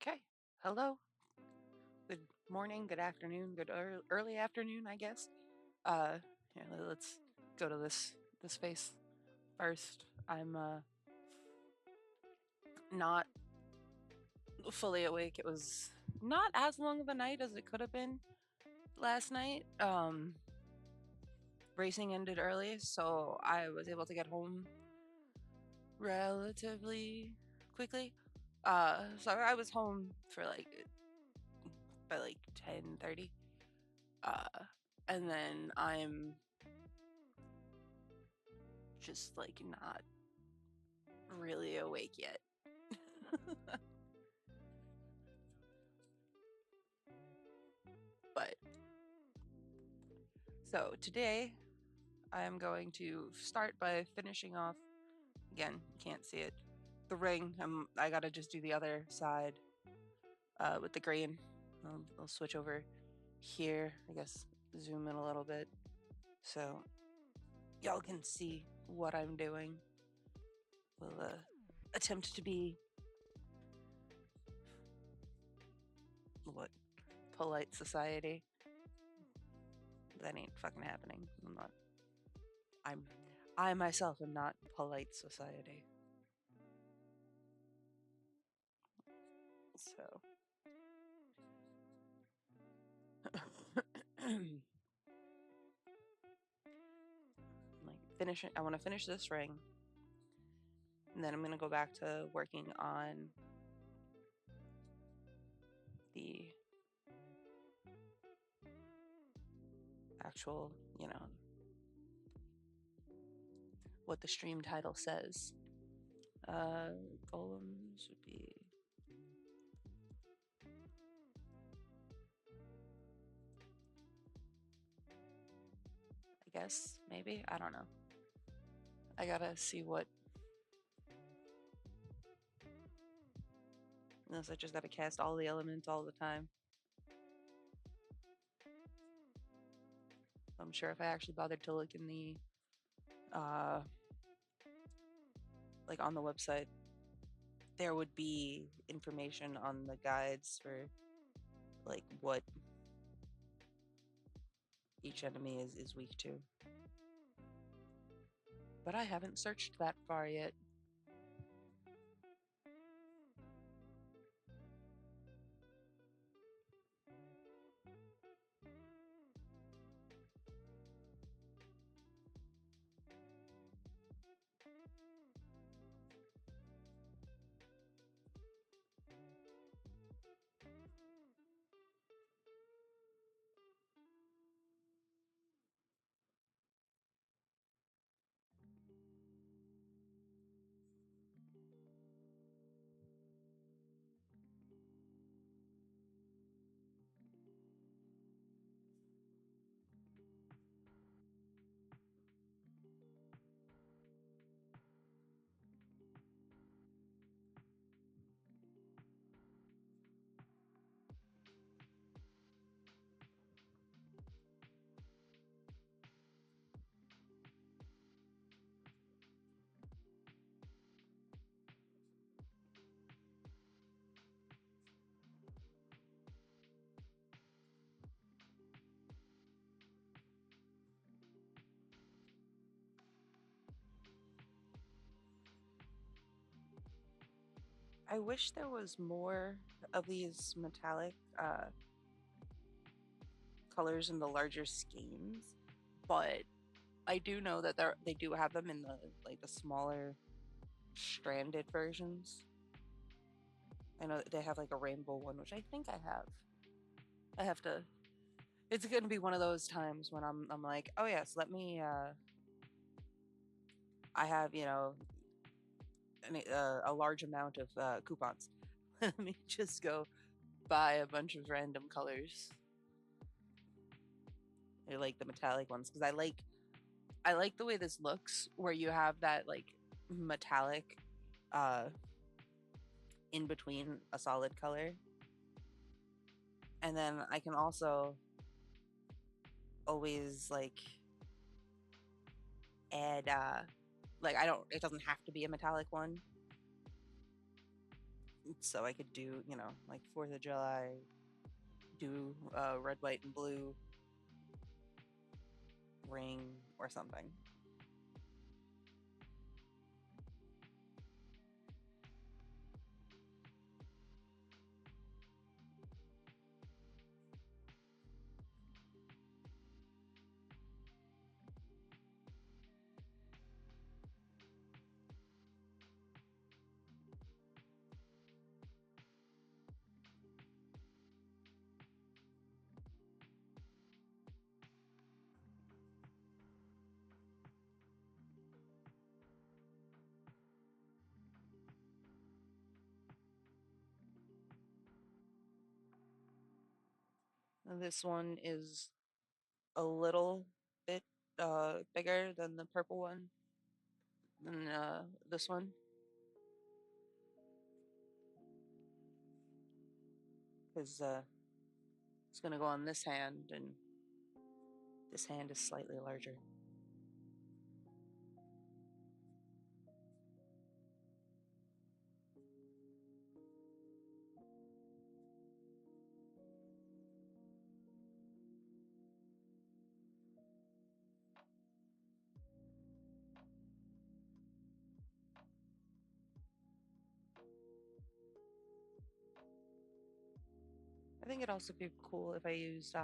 Okay. Hello. Good morning, good afternoon, good early afternoon, I guess. Uh Here, let's go to this face first. I'm not fully awake. It was not as long of a night as it could have been last night. Racing ended early, so I was able to get home relatively quickly. So I was home for like by like 10:30. Uh and then I'm just like not really awake yet. But so today I am going to start by finishing off again, you can't see it. The ring. I gotta just do the other side with the green. I'll switch over here, I guess zoom in a little bit so y'all can see what I'm doing. We'll attempt to be what polite society. That ain't fucking happening. I'm I myself am not polite society. So like finishing I want to finish this ring, and then I'm going to go back to working on the actual, what the stream title says. Golems would be, I guess, maybe, I don't know. I gotta see what. Unless I just gotta cast all the elements all the time. I'm sure if I actually bothered to look in the uh like on the website, there would be information on the guides for like what each enemy is weak to. But I haven't searched that far yet. I wish there was more of these metallic colors in the larger skeins, but I do know that they do have them in the smaller stranded versions. I know that they have like a rainbow one, which I think I have. I have to. It's going to be one of those times when I'm like, oh yes, let me. I have a large amount of coupons. Let me just go buy a bunch of random colors. I like the metallic ones because I like the way this looks, where you have that like metallic uh in between a solid color, and then I can also always like add like I don't it doesn't have to be a metallic one. so I could do, like 4th of July, do a red, white, and blue ring or something. And this one is a little bit bigger than the purple one, than this one, because it's going to go on this hand, and this hand is slightly larger. I think it'd also be cool if I used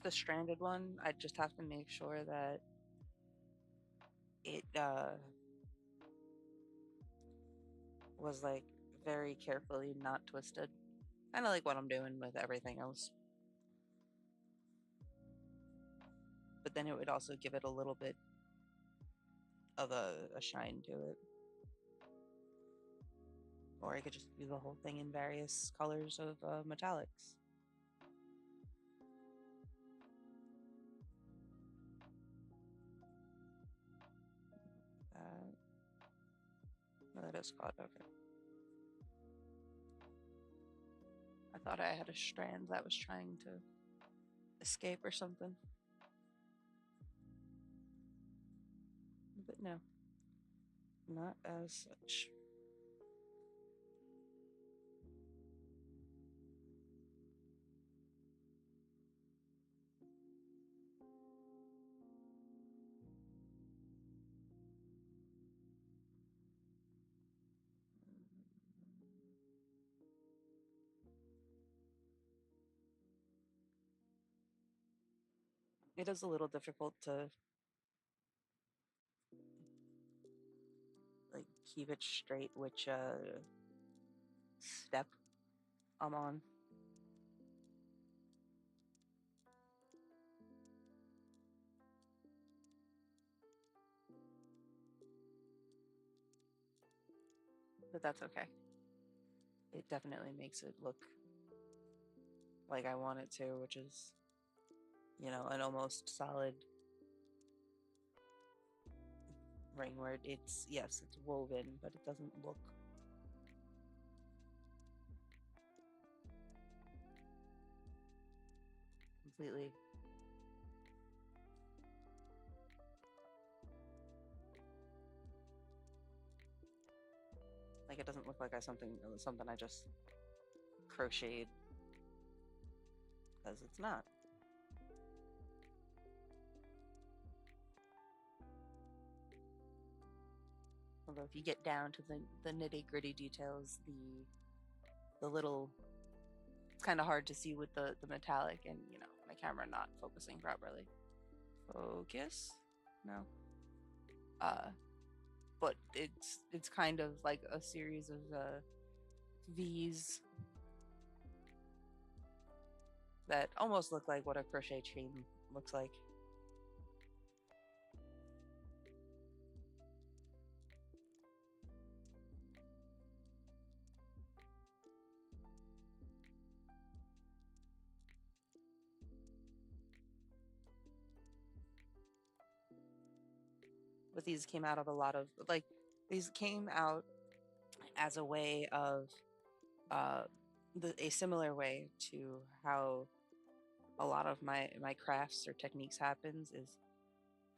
the stranded one. I just have to make sure that it was like very carefully not twisted. Kind of like what I'm doing with everything else. But then it would also give it a little bit of a shine to it. Or I could just do the whole thing in various colors of metallics. No, that is caught. Okay. I thought I had a strand that was trying to escape or something. But no, not as such. It is a little difficult to like keep it straight which step I'm on. But that's okay. It definitely makes it look like I want it to, which is, an almost solid ring where yes, it's woven, but it doesn't look completely. Like it doesn't look like something I just crocheted, because it's not. Although if you get down to the nitty gritty details, the little, it's kind of hard to see with the metallic and my camera not focusing properly. Focus? No. Uh, but it's kind of like a series of V's that almost look like what a crochet chain looks like. But these came out of a lot of like these came out as a way of uh, a similar way to how a lot of my crafts or techniques happens is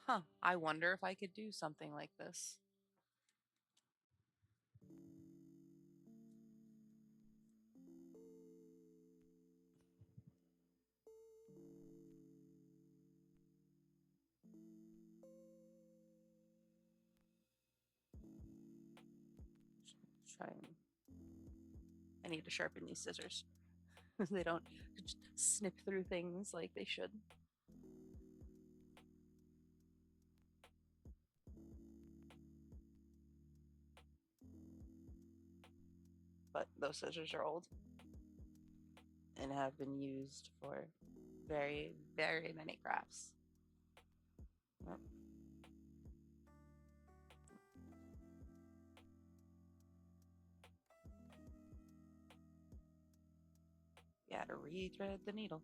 Huh, I wonder if I could do something like this. Try and I need to sharpen these scissors. They don't just snip through things like they should. But those scissors are old and have been used for very, very many crafts. Yep. Yeah, to rethread the needle.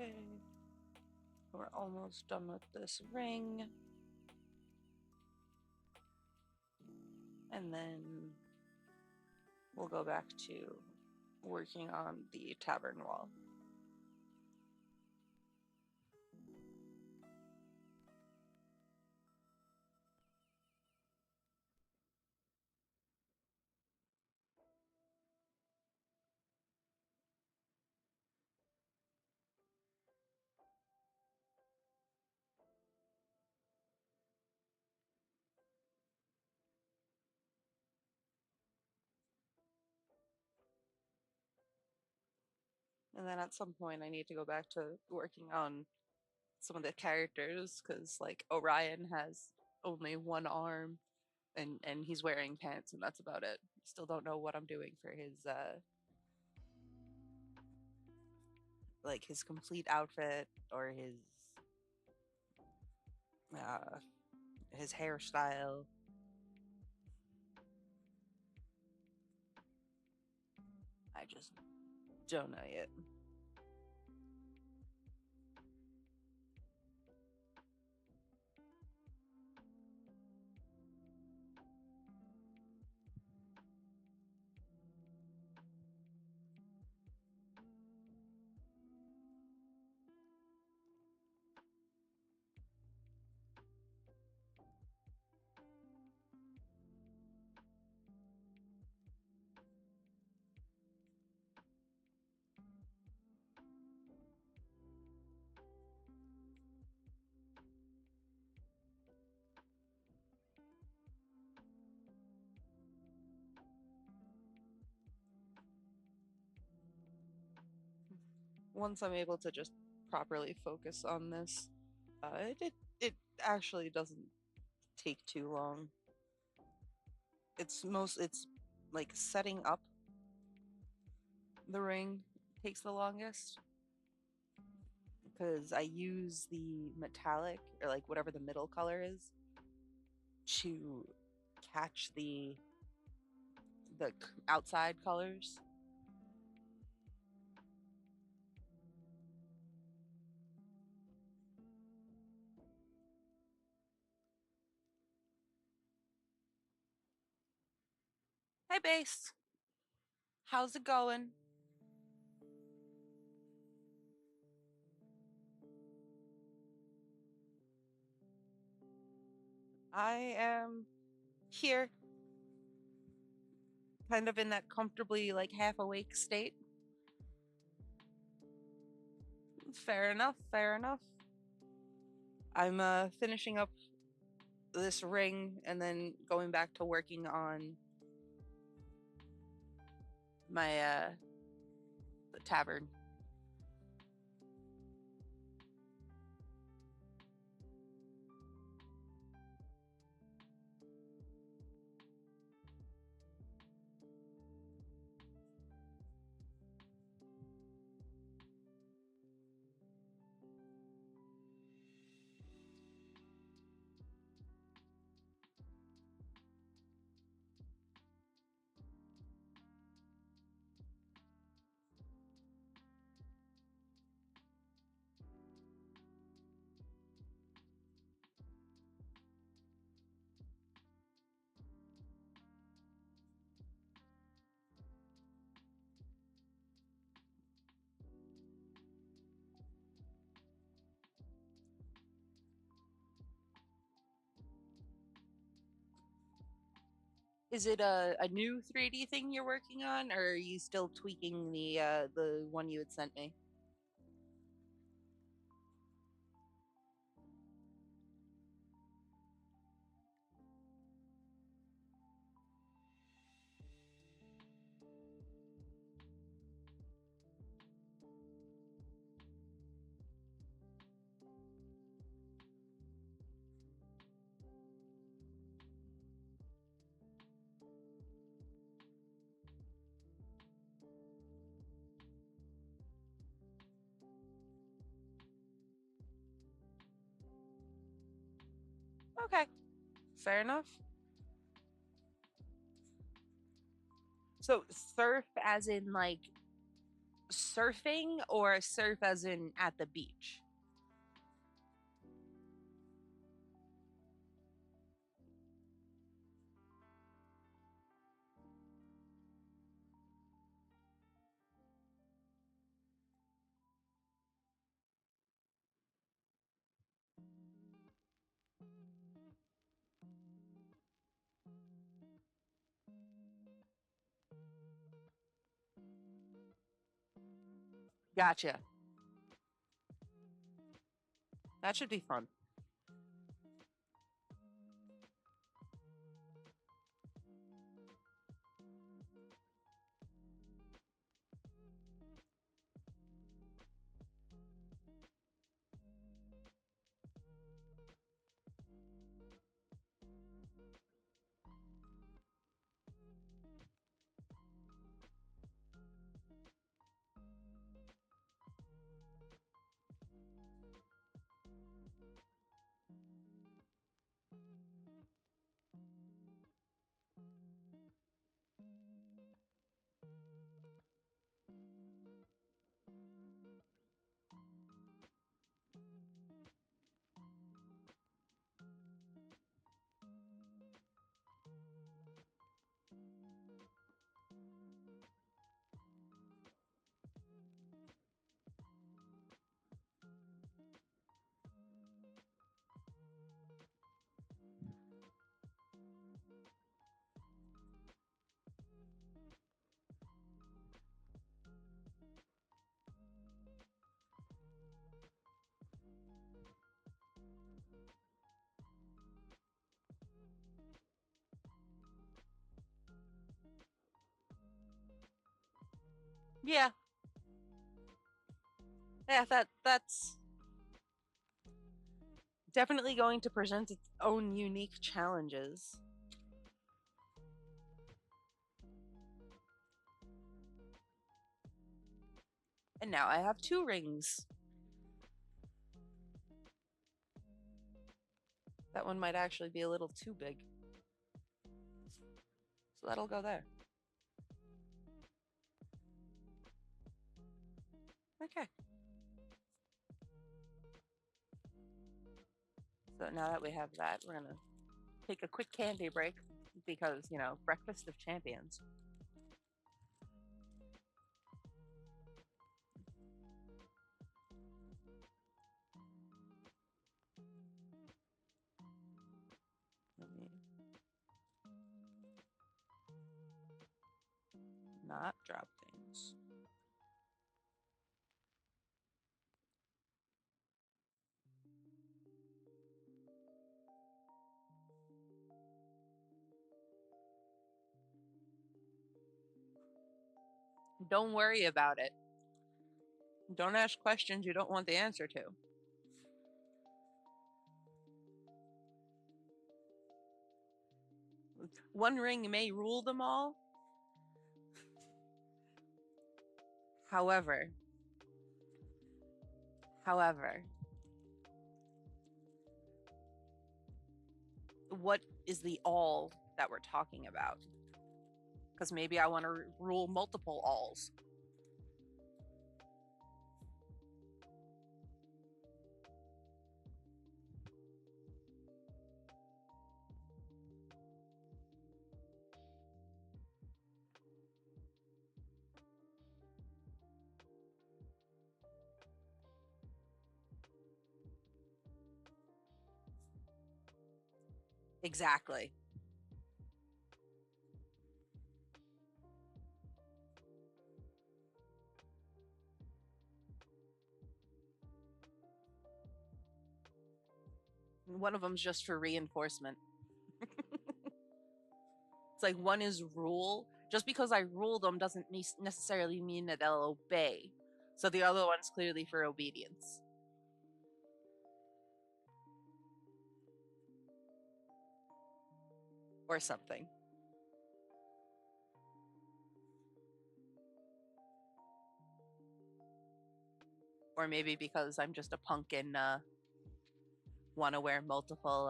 Okay, we're almost done with this ring. And then we'll go back to working on the tavern wall. And then at some point, I need to go back to working on some of the characters because, like, Orion has only one arm and he's wearing pants, and that's about it. Still don't know what I'm doing for his like his complete outfit or uh his hairstyle. I just don't know yet. Once I'm able to just properly focus on this, it actually doesn't take too long. It's like setting up the ring takes the longest because I use the metallic or like whatever the middle color is to catch the outside colors. Hey, base, how's it going? I am here, kind of in that comfortably like half awake state. Fair enough, fair enough. I'm finishing up this ring and then going back to working on my the tavern. Is it a new 3D thing you're working on, or are you still tweaking the one you had sent me? Okay, fair enough. So surf as in like surfing or surf as in at the beach? Gotcha. That should be fun. Yeah, yeah, that's definitely going to present its own unique challenges. And now I have two rings. That one might actually be a little too big. So that'll go there. Okay. So now that we have that, we're gonna take a quick candy break because, you know, breakfast of champions. not drop things. Don't worry about it. Don't ask questions you don't want the answer to. One ring may rule them all. However, what is the all that we're talking about? Because maybe I want to rule multiple alls. Exactly. One of them's just for reinforcement. It's like one is rule. Just because I rule them doesn't necessarily mean that they'll obey. So the other one's clearly for obedience. Or something. Or maybe because I'm just a punk and want to wear multiple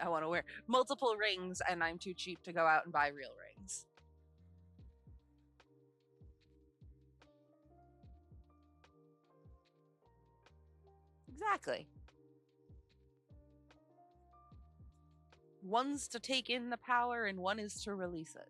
I want to wear multiple rings and I'm too cheap to go out and buy real rings. Exactly. One's to take in the power and one is to release it.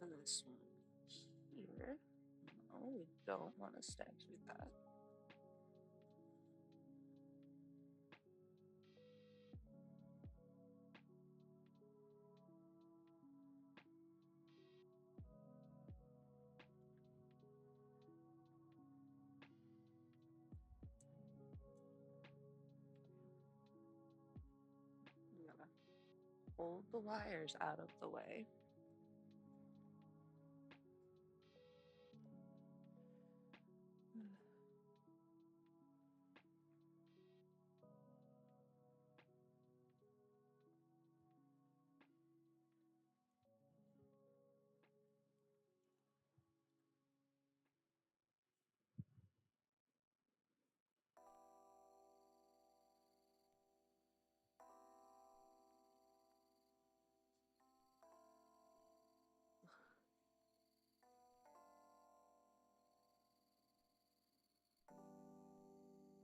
And this one here. No, we don't want to statue that. pulled the wires out of the way.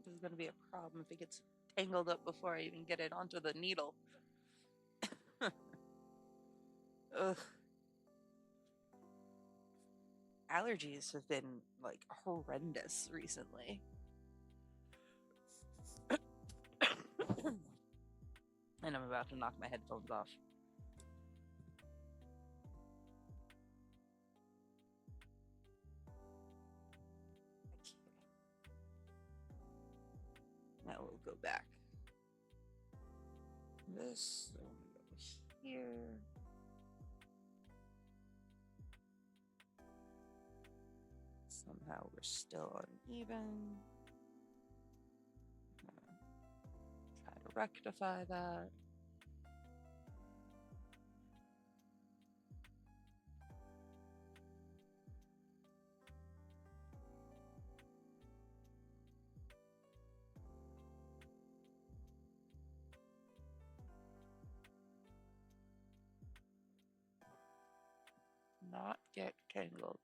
This is going to be a problem if it gets tangled up before I even get it onto the needle. Ugh. Allergies have been like horrendous recently. And I'm about to knock my headphones off. Now we'll go back. This one goes here. Somehow we're still uneven. Try to rectify that. Not get tangled.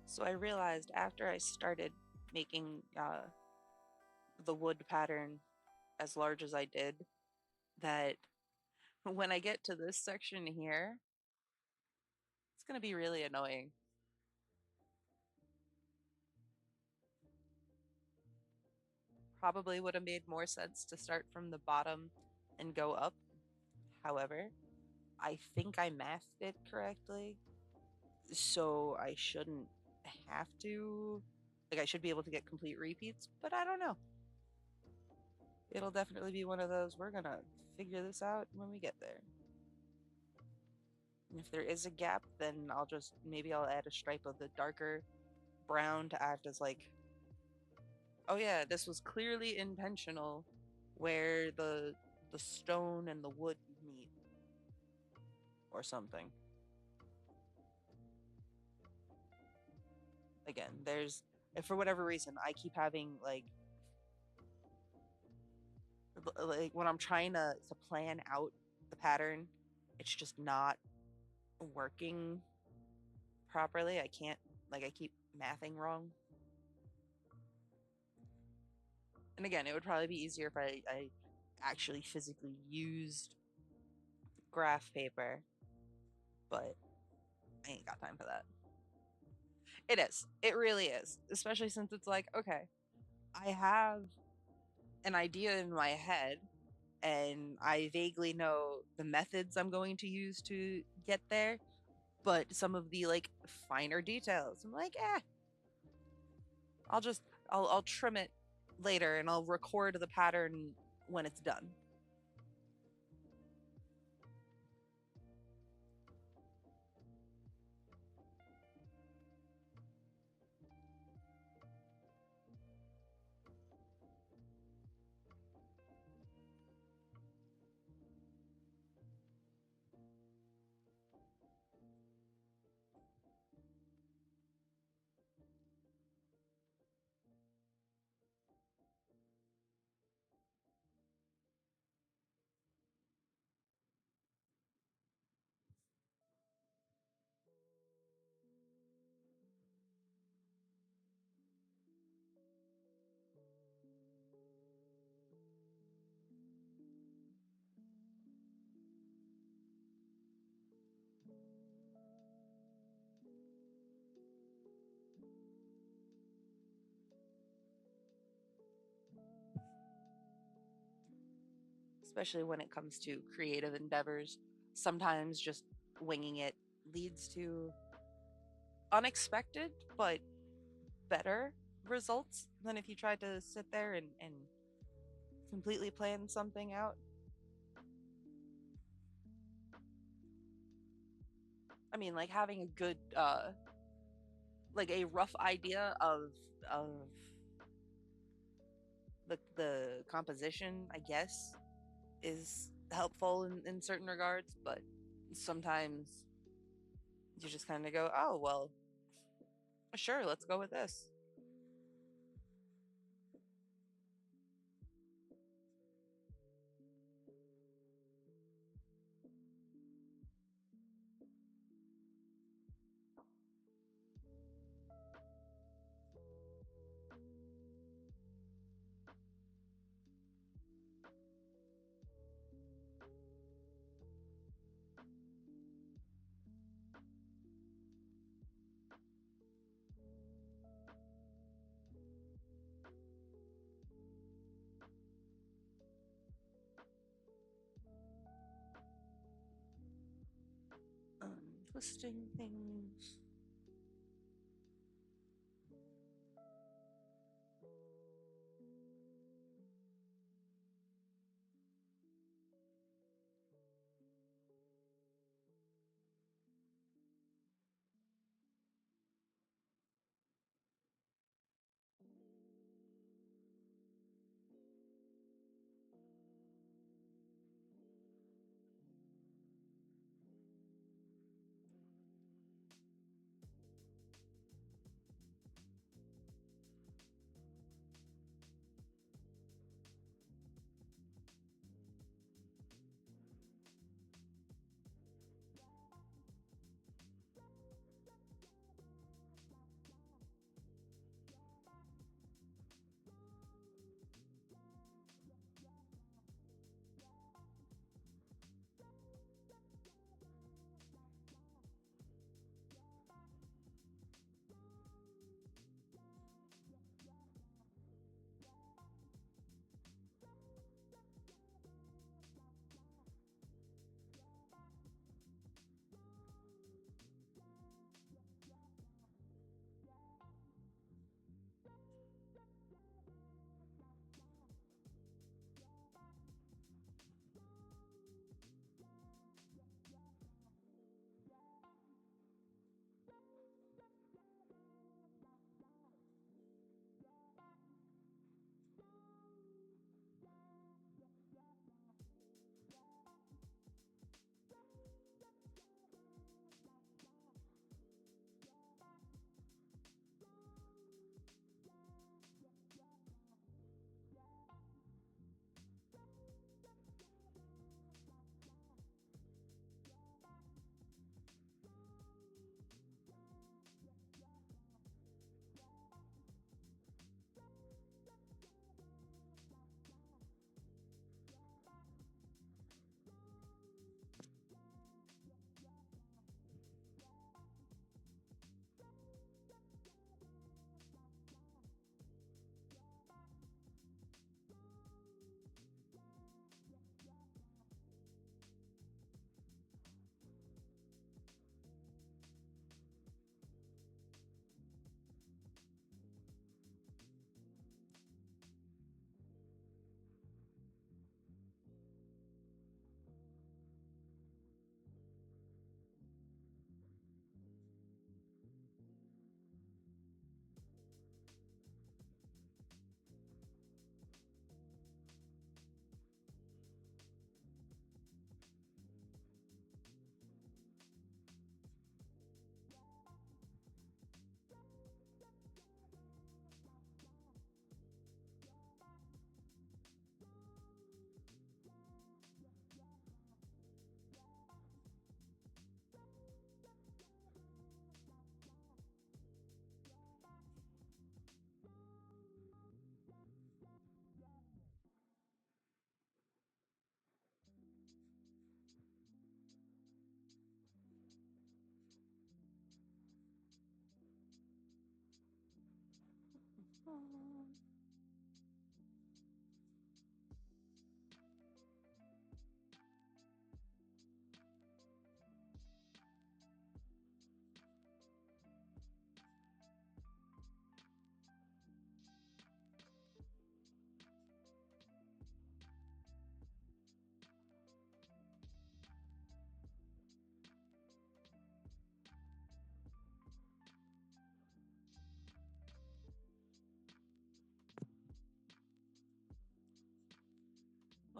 So I realized after I started making the wood pattern as large as I did, that when I get to this section here, it's going to be really annoying. Probably would have made more sense to start from the bottom and go up. However, I think I mathed it correctly, so I shouldn't have to. Like, I should be able to get complete repeats, but I don't know. It'll definitely be one of those, we're gonna figure this out when we get there. And if there is a gap, then maybe I'll add a stripe of the darker brown to act as like, oh yeah, this was clearly intentional where the stone and the wood meet or something. Again, if for whatever reason I keep having like when I'm trying to plan out the pattern, it's just not working properly. I can't, like, I keep mathing wrong. And again, it would probably be easier if I actually physically used graph paper, but I ain't got time for that. It is. It really is. Especially since it's like, okay, I have an idea in my head and I vaguely know the methods I'm going to use to get there, but some of the like finer details, I'm like, I'll just I'll trim it later and I'll record the pattern when it's done. especially when it comes to creative endeavors. Sometimes just winging it leads to unexpected but better results than if you tried to sit there and completely plan something out. I mean, like having a good, like a rough idea of the composition, I guess, is helpful in certain regards, but sometimes you just kind of go, oh, well, sure, let's go with this. Twisting things.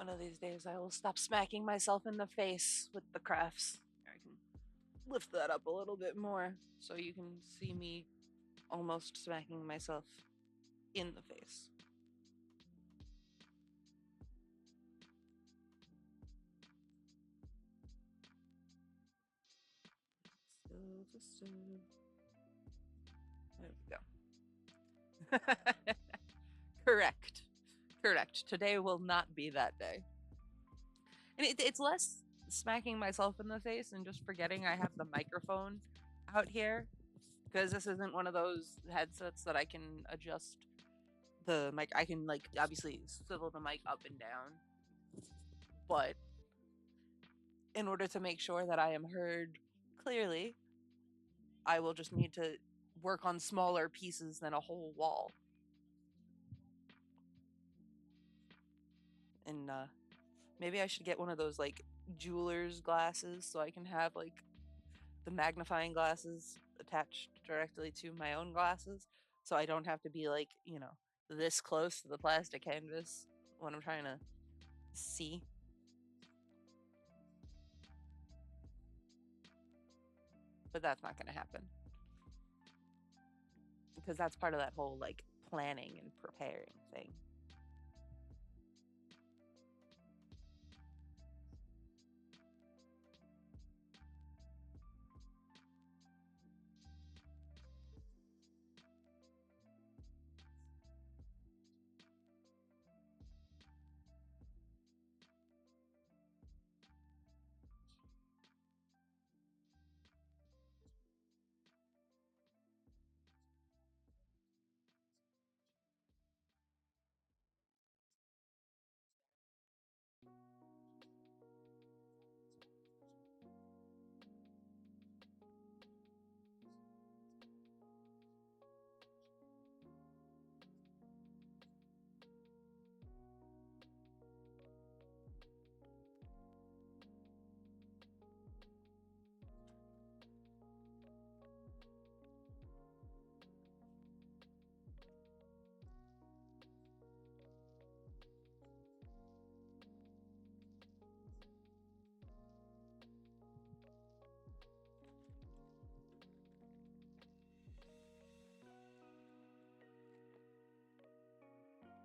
One of these days I will stop smacking myself in the face with the crafts. I can lift that up a little bit more so you can see me almost smacking myself in the face. There we go. Correct. Correct. Today will not be that day. And it's less smacking myself in the face and just forgetting I have the microphone out here, because this isn't one of those headsets that I can adjust the mic. I can, like, obviously swivel the mic up and down, but in order to make sure that I am heard clearly, I will just need to work on smaller pieces than a whole wall. And maybe I should get one of those, like, jeweler's glasses so I can have, like, the magnifying glasses attached directly to my own glasses, so I don't have to be, like, this close to the plastic canvas when I'm trying to see. But that's not going to happen, because that's part of that whole, like, planning and preparing thing.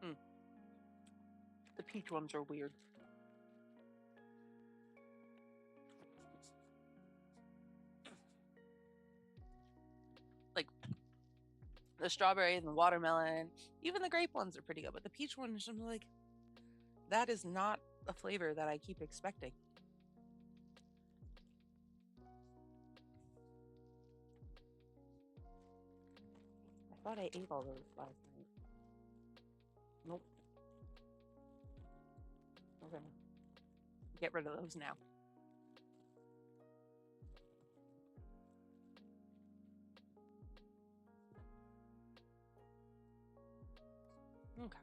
Mm. The peach ones are weird. Like, the strawberry and the watermelon, even the grape ones are pretty good, but the peach one is, I'm like, that is not a flavor that I keep expecting. I thought I ate all those last night. Nope. We're gonna get rid of those now. Okay.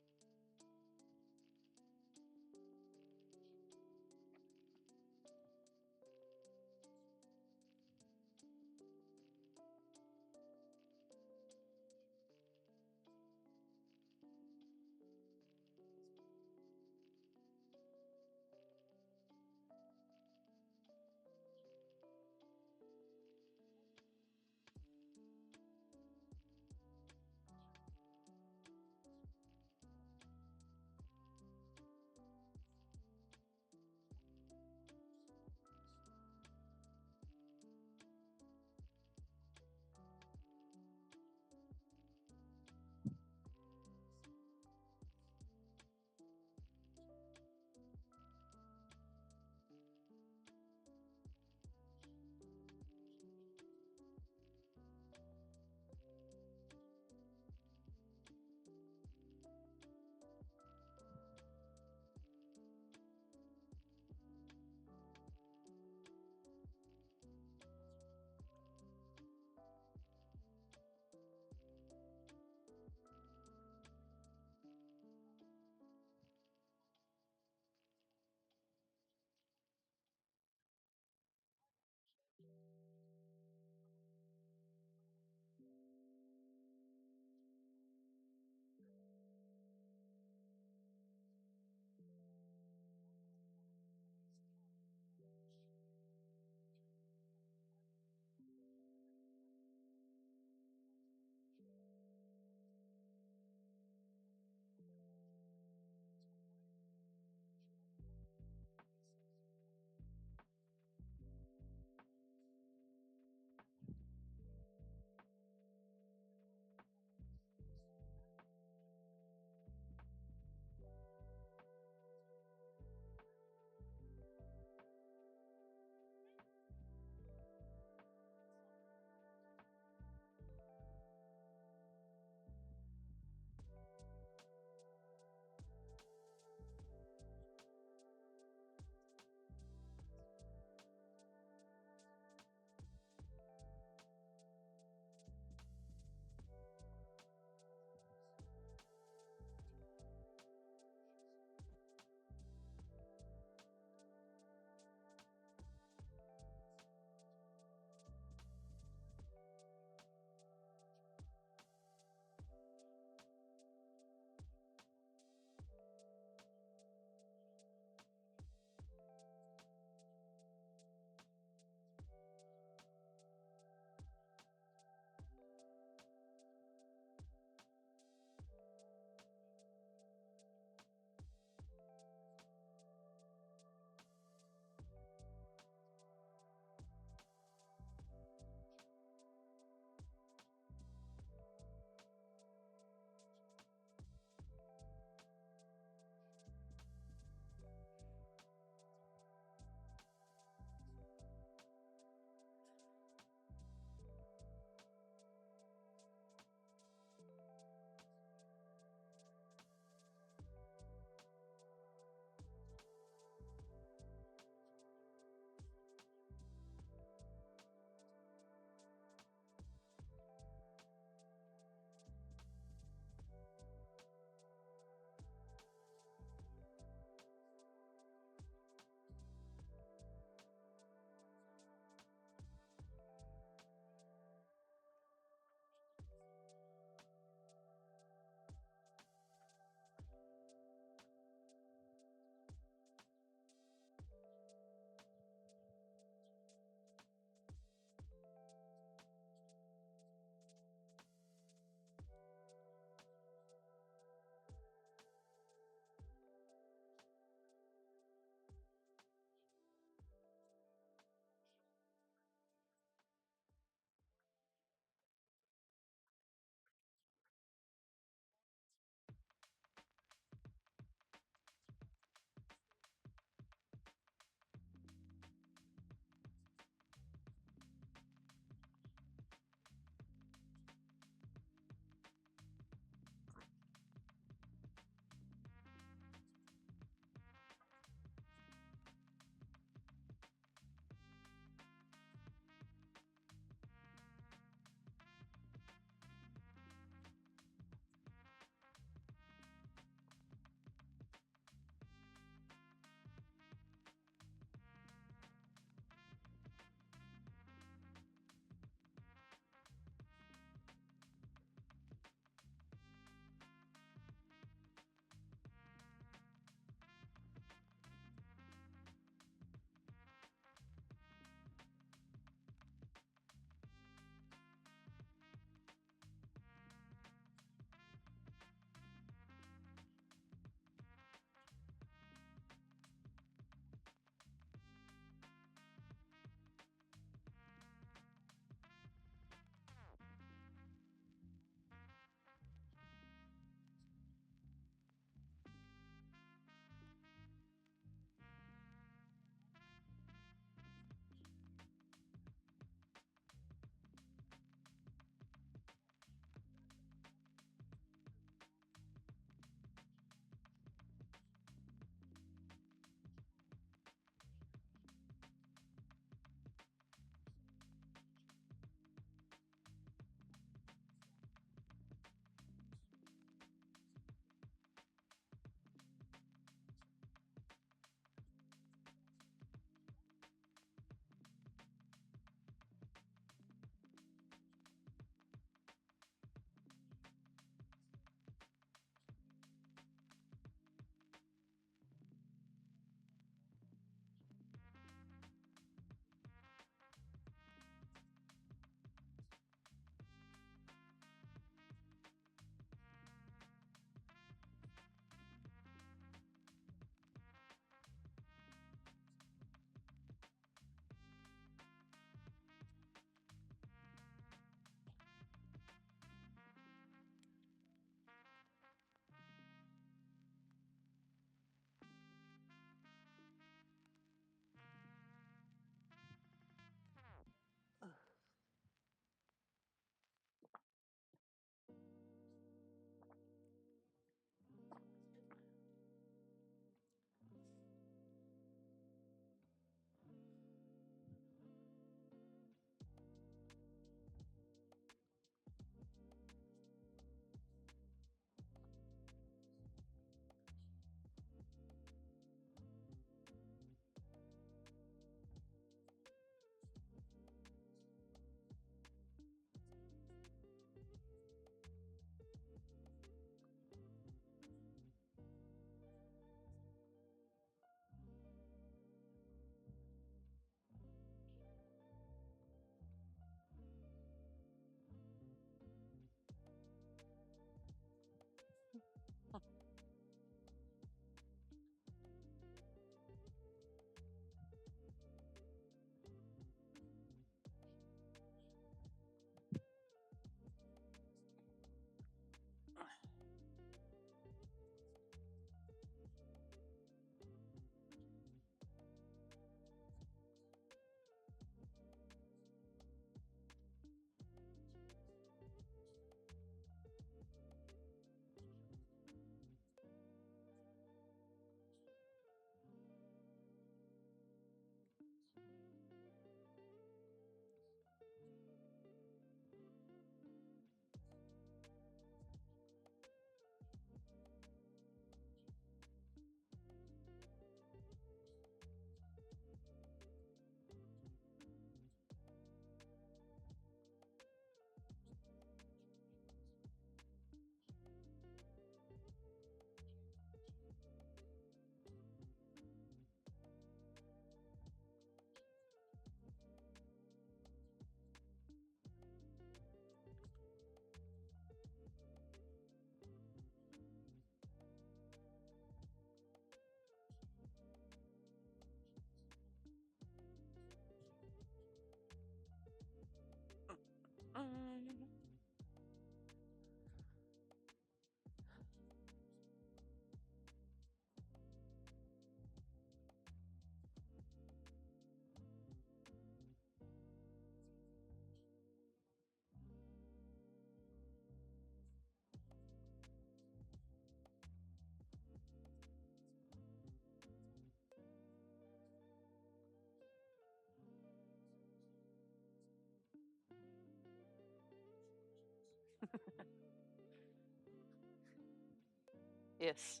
Yes.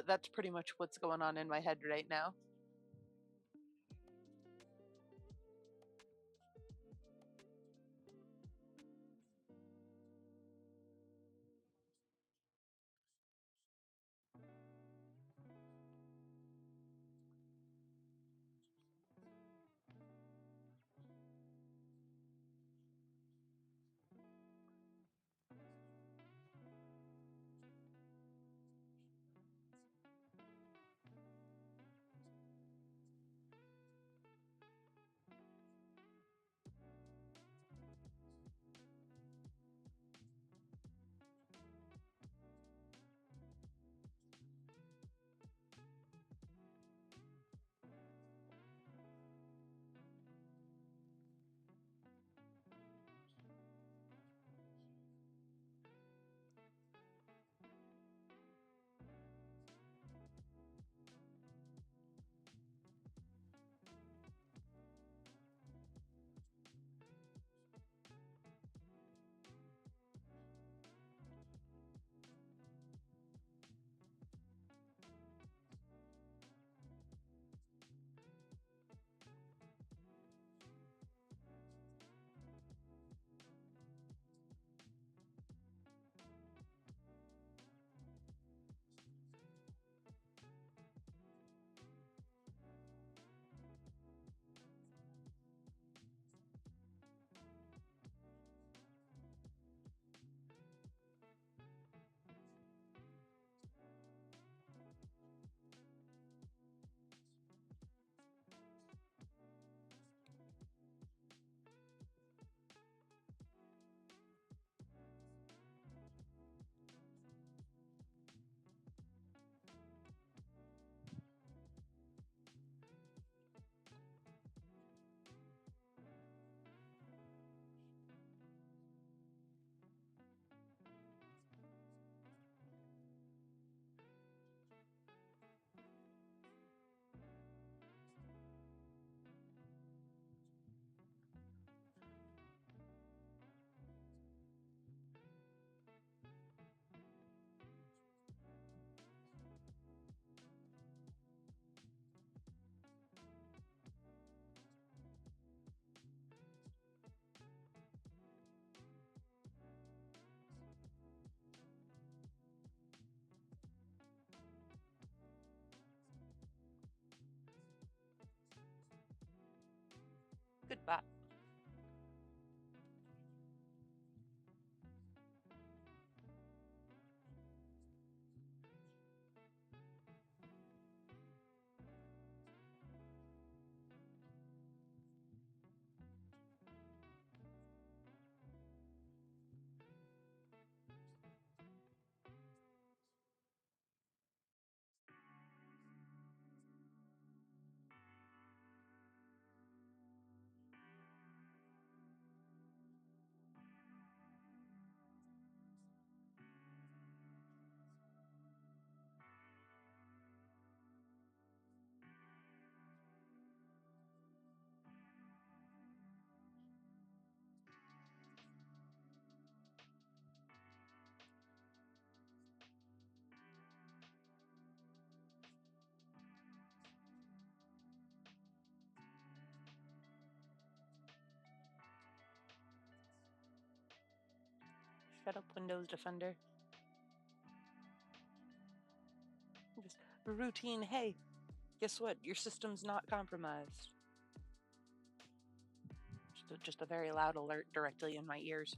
That's pretty much what's going on in my head right now. Goodbye. Shut up, Windows Defender. Just routine. Hey, guess what? Your system's not compromised. Just a very loud alert directly in my ears.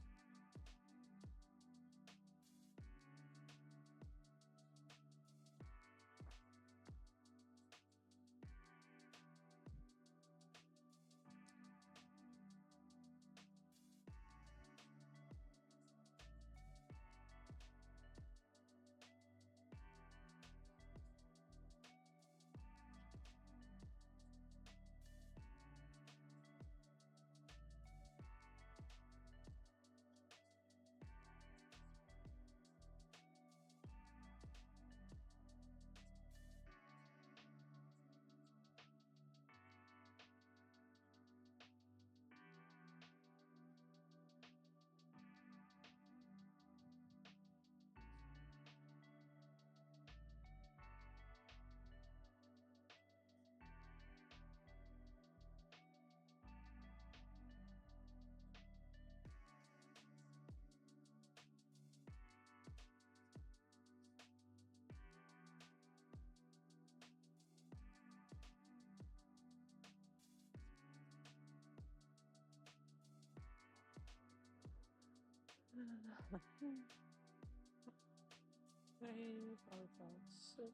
Three, four, five, six.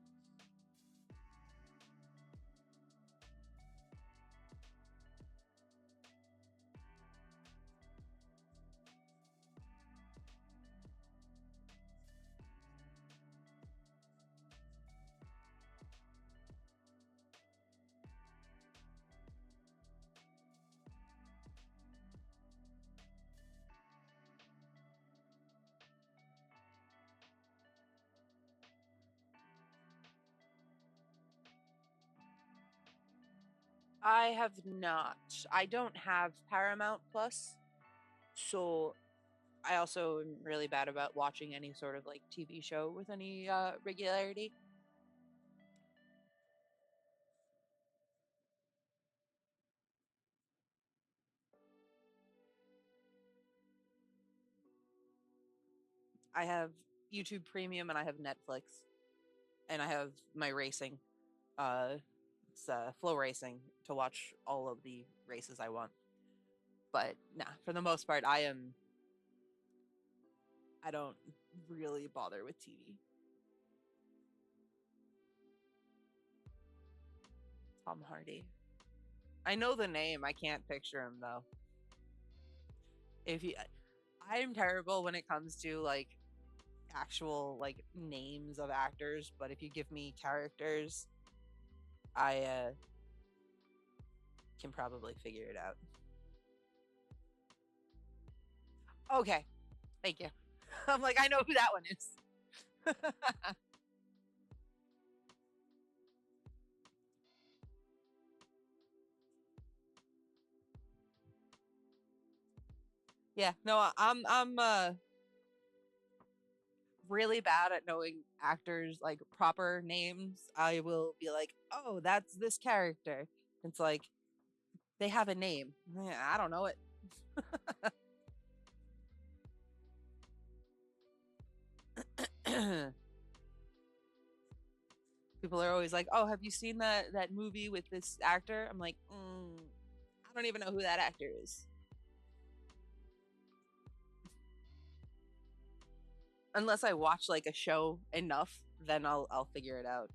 I have not. I don't have Paramount Plus, so I also am really bad about watching any sort of like TV show with any regularity. I have YouTube Premium and I have Netflix and I have my racing. It's Flow Racing to watch all of the races I want. But nah, for the most part, I don't really bother with TV. Tom Hardy. I know the name. I can't picture him though. If you, I'm terrible when it comes to like actual like names of actors, but if you give me characters, I can probably figure it out. Okay, thank you. I'm like, I know who that one is. Yeah, no, I'm really bad at knowing actors like proper names. I will be like, "Oh, that's this character." It's like they have a name. I don't know it. People are always like, "Oh, have you seen that movie with this actor?" I'm like, I don't even know who that actor is. Unless I watch like a show enough, then I'll figure it out.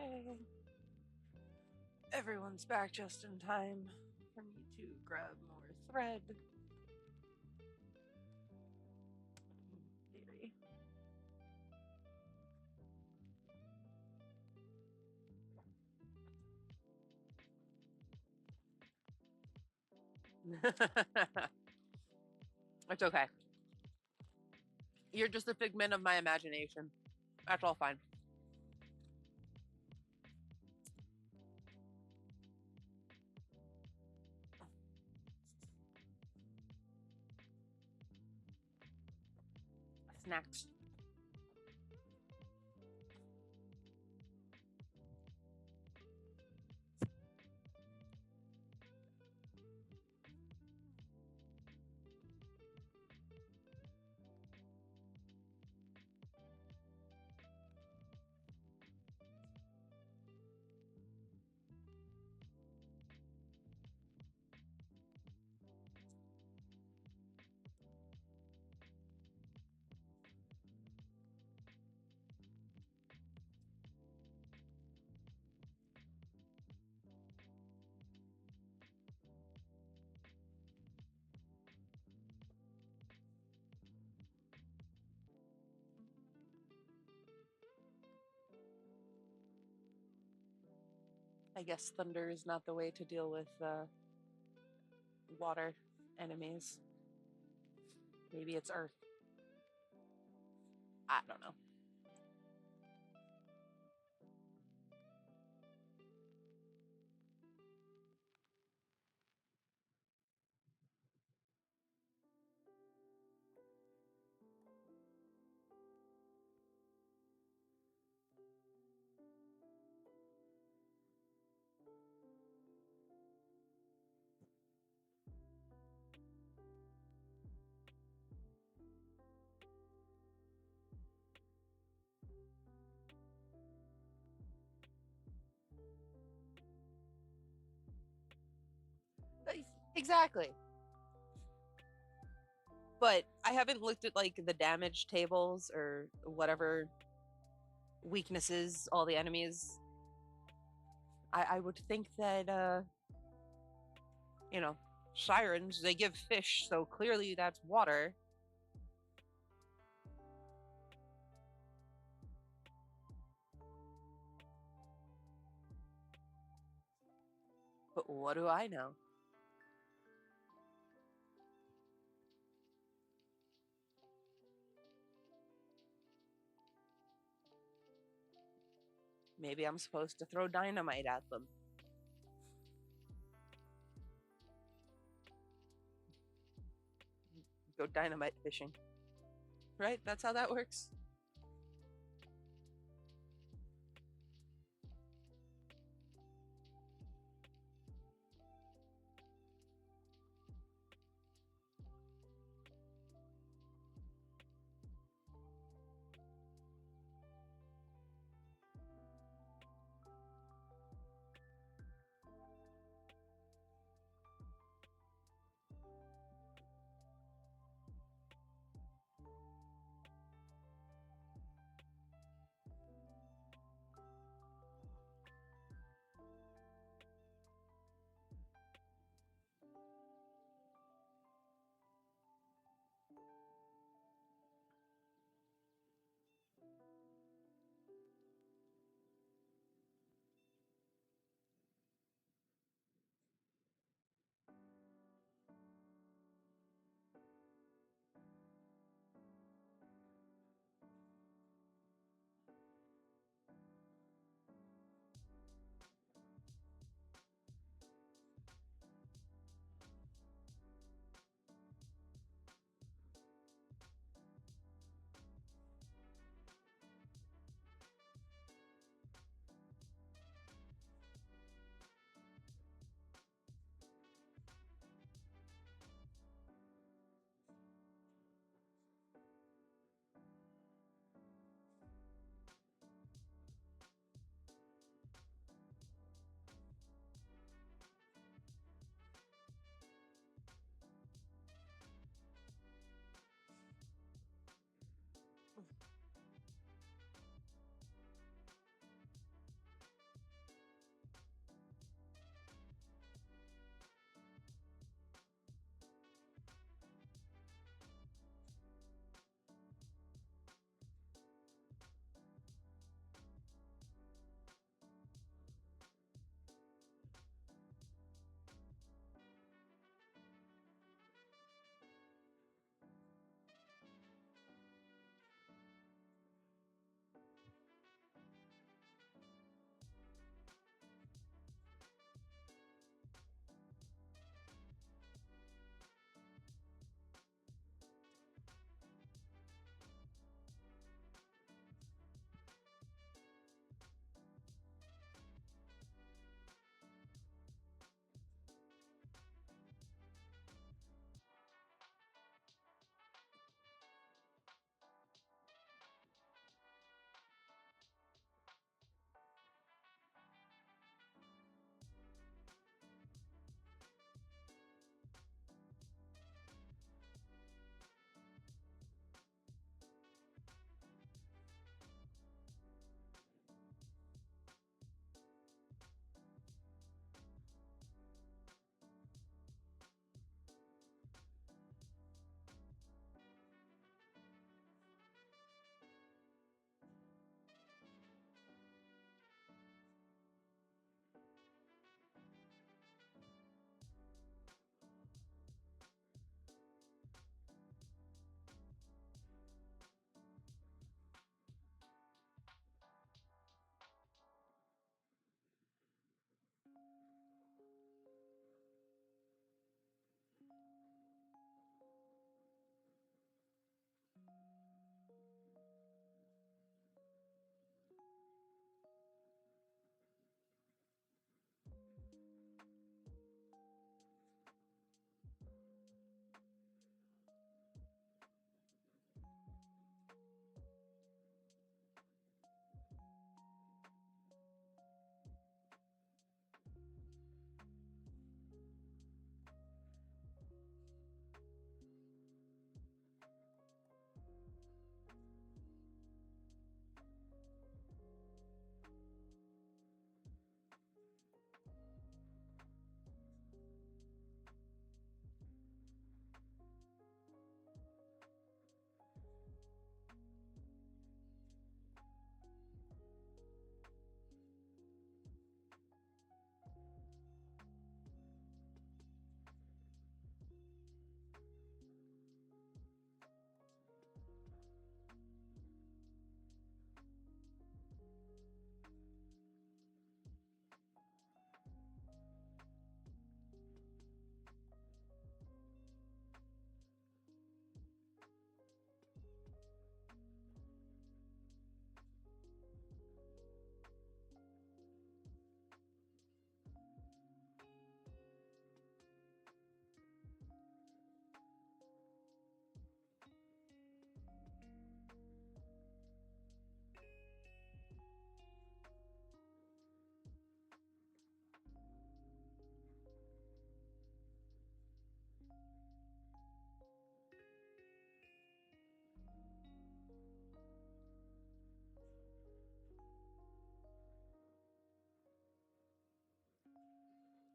Okay. Everyone's back just in time for me to grab more thread. Theory. It's okay. You're just a figment of my imagination. That's all fine. Snacks. I guess thunder is not the way to deal with water enemies. Maybe it's earth. I don't know. Exactly. But I haven't looked at like the damage tables or whatever weaknesses all the enemies. I would think that you know, sirens, they give fish, so clearly that's water. But what do I know? Maybe I'm supposed to throw dynamite at them. Go dynamite fishing. Right? That's how that works.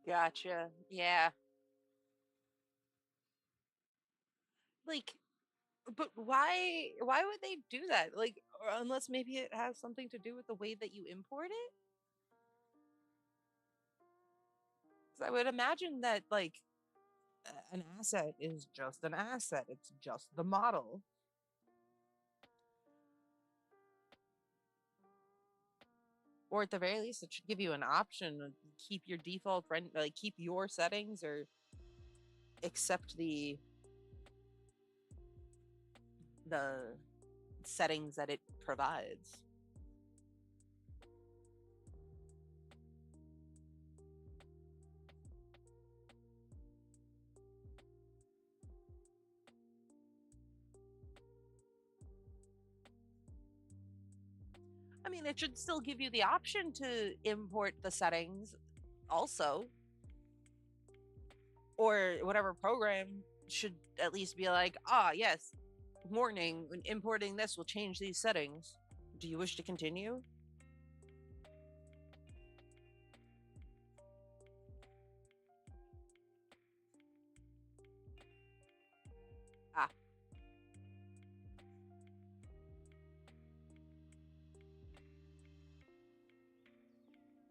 Gotcha. Yeah. Like, but why would they do that? Like, or unless maybe it has something to do with the way that you import it? 'Cause I would imagine that like an asset is just an asset. It's just the model. Or at the very least, it should give you an option to keep your default rent, like keep your settings or accept the settings that it provides. I mean, it should still give you the option to import the settings also, or whatever program should at least be like, ah, yes, warning, when importing this will change these settings. Do you wish to continue? Ah,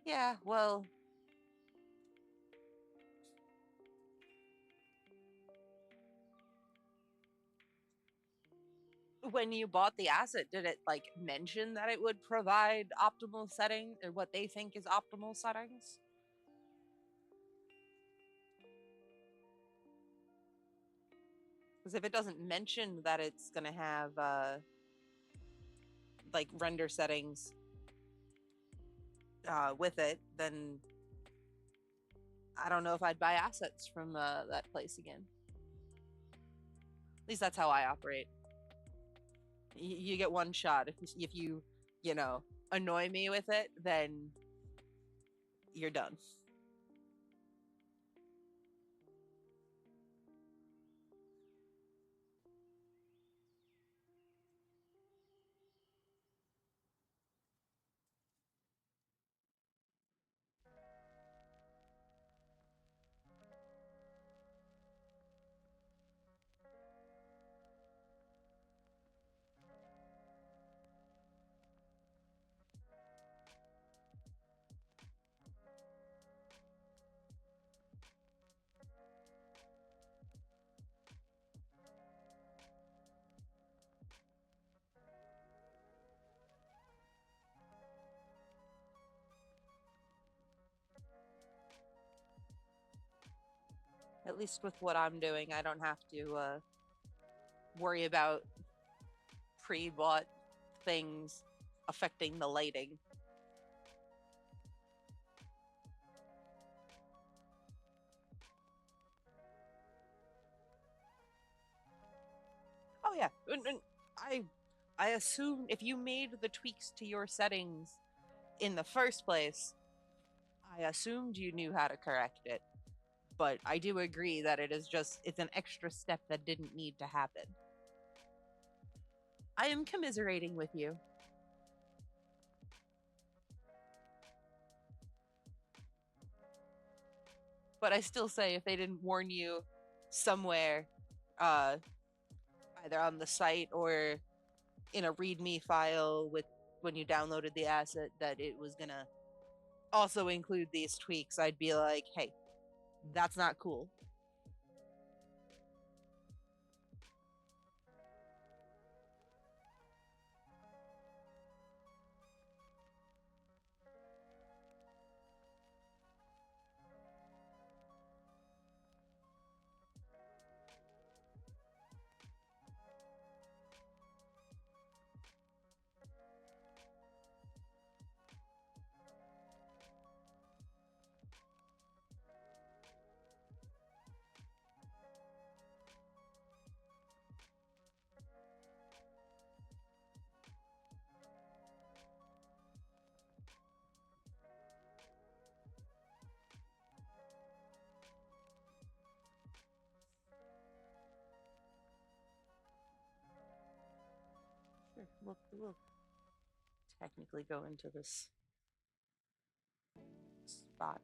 yeah, well, when you bought the asset, did it like mention that it would provide optimal setting or what they think is optimal settings? Because if it doesn't mention that it's going to have like render settings with it, then I don't know if I'd buy assets from that place again. At least that's how I operate. You get one shot. If you know, annoy me with it, then you're done. At least with what I'm doing, I don't have to worry about pre-bought things affecting the lighting. Oh yeah, and I assume if you made the tweaks to your settings in the first place, I assumed you knew how to correct it. But I do agree that it's an extra step that didn't need to happen. I am commiserating with you. But I still say if they didn't warn you somewhere, uh, either on the site or in a README file with when you downloaded the asset that it was gonna also include these tweaks, I'd be like, hey, that's not cool. Sure, we'll technically go into this spot.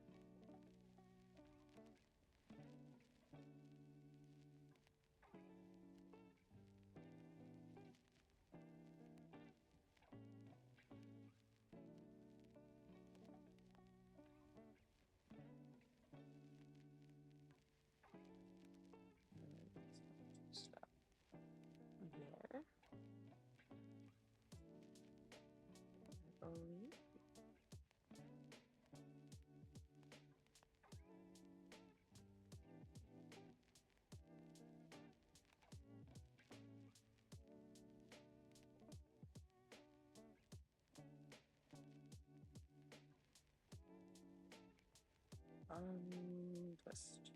Twist.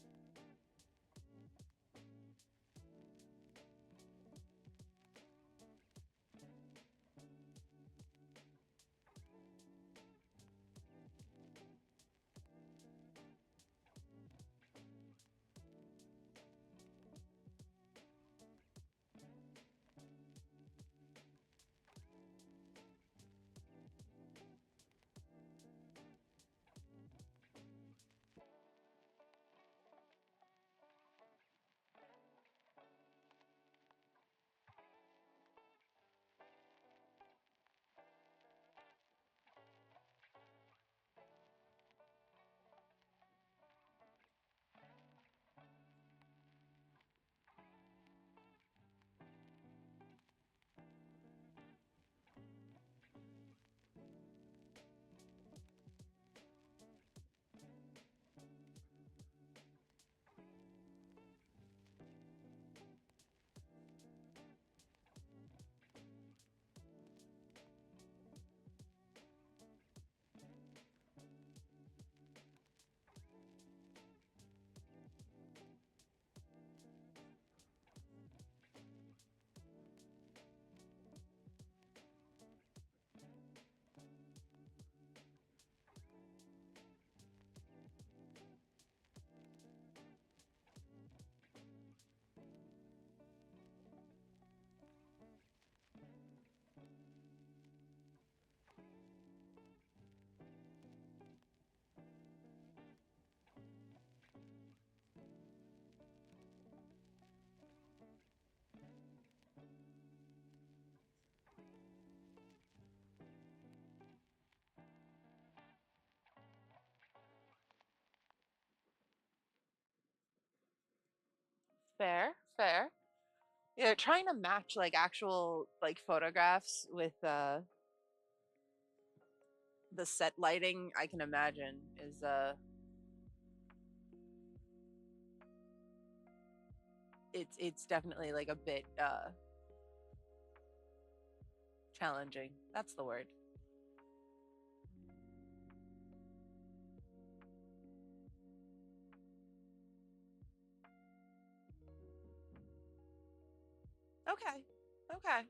Fair, fair. Yeah, trying to match like actual like photographs with the set lighting, I can imagine is it's definitely like a bit challenging. That's the word. Okay. Okay.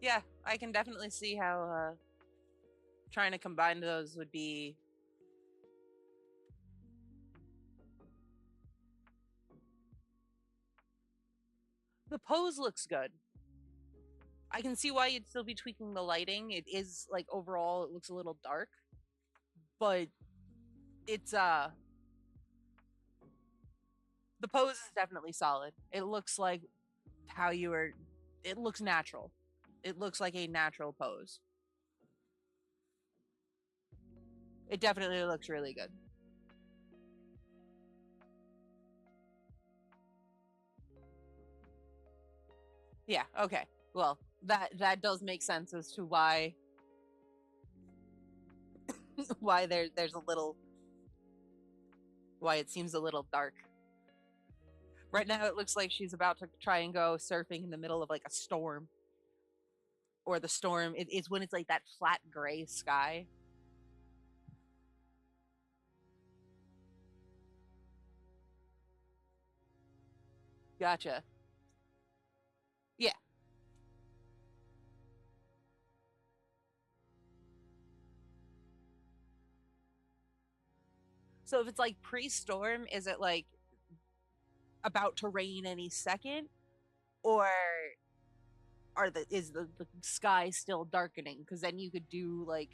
Yeah, I can definitely see how trying to combine those would be. The pose looks good. I can see why you'd still be tweaking the lighting. It is like overall it looks a little dark, but it's the pose is definitely solid. It looks like how you were it looks natural. It looks like a natural pose. It definitely looks really good. Yeah, okay. Well, that does make sense as to why why there's a little why it seems a little dark. Right now it looks like she's about to try and go surfing in the middle of like a storm. Or the storm it's when it's like that flat gray sky. Gotcha. Yeah. So if it's like pre-storm, is it like about to rain any second? Or is the sky still darkening? Because then you could do like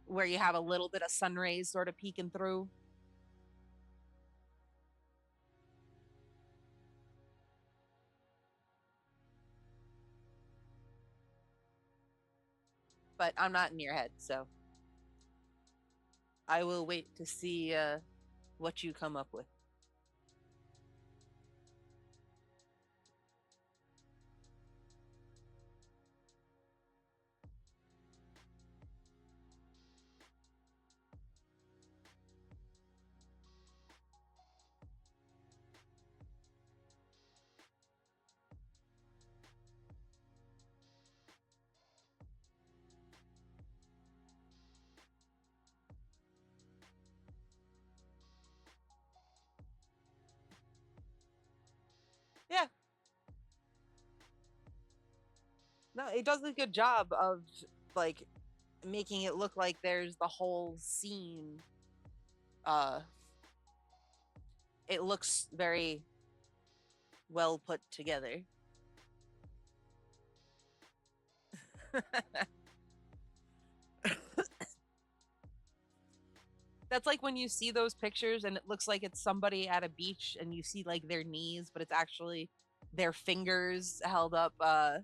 where you have a little bit of sun rays sort of peeking through. But I'm not in your head, so I will wait to see what you come up with. it does a good job of like making it look like there's the whole scene. Uh, it looks very well put together. That's like when you see those pictures and it looks like it's somebody at a beach and you see like their knees, but it's actually their fingers held up. I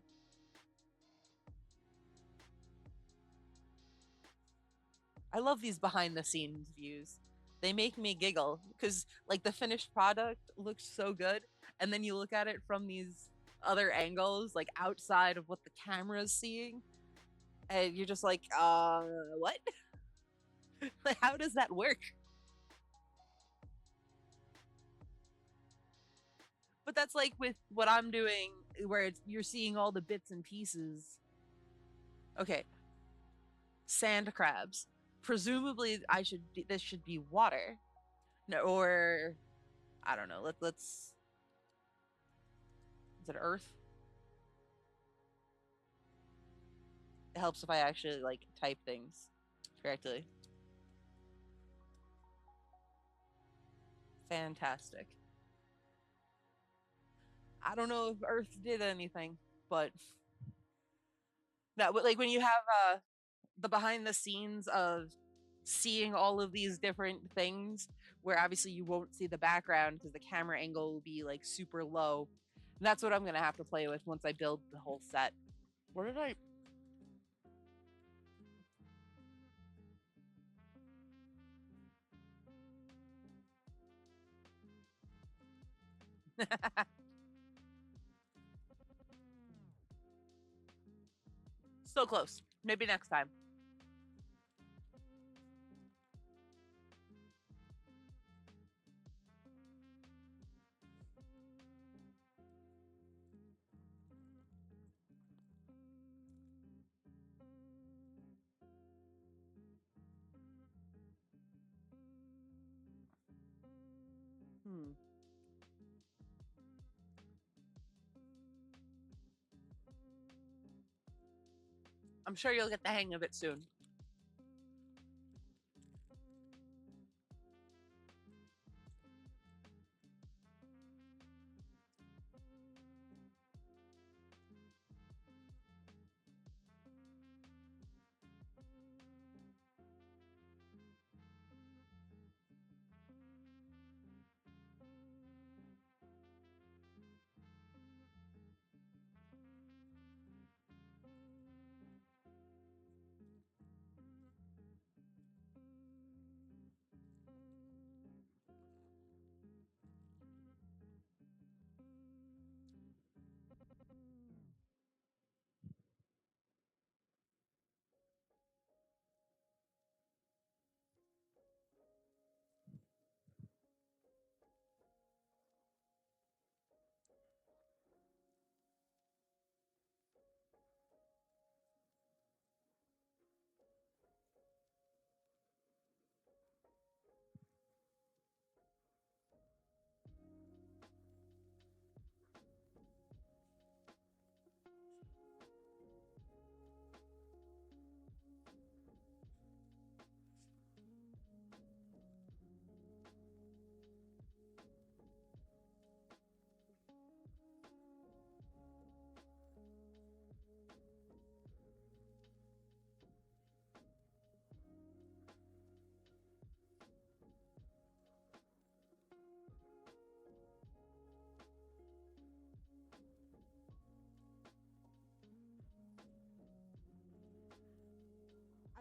love these behind the scenes views. They make me giggle because like the finished product looks so good, and then you look at it from these other angles, like outside of what the camera's seeing, and you're just like, what? Like, how does that work? But that's like with what I'm doing, where you're seeing all the bits and pieces. Okay, sand crabs. Presumably, this should be water, no, or I don't know. Let's. Is it Earth? It helps if I actually like type things correctly. Fantastic. I don't know if Earth did anything, but that like when you have the behind the scenes of seeing all of these different things, where obviously you won't see the background because the camera angle will be like super low. And that's what I'm gonna have to play with once I build the whole set. Where did I? So close. Maybe next time. Hmm. I'm sure you'll get the hang of it soon.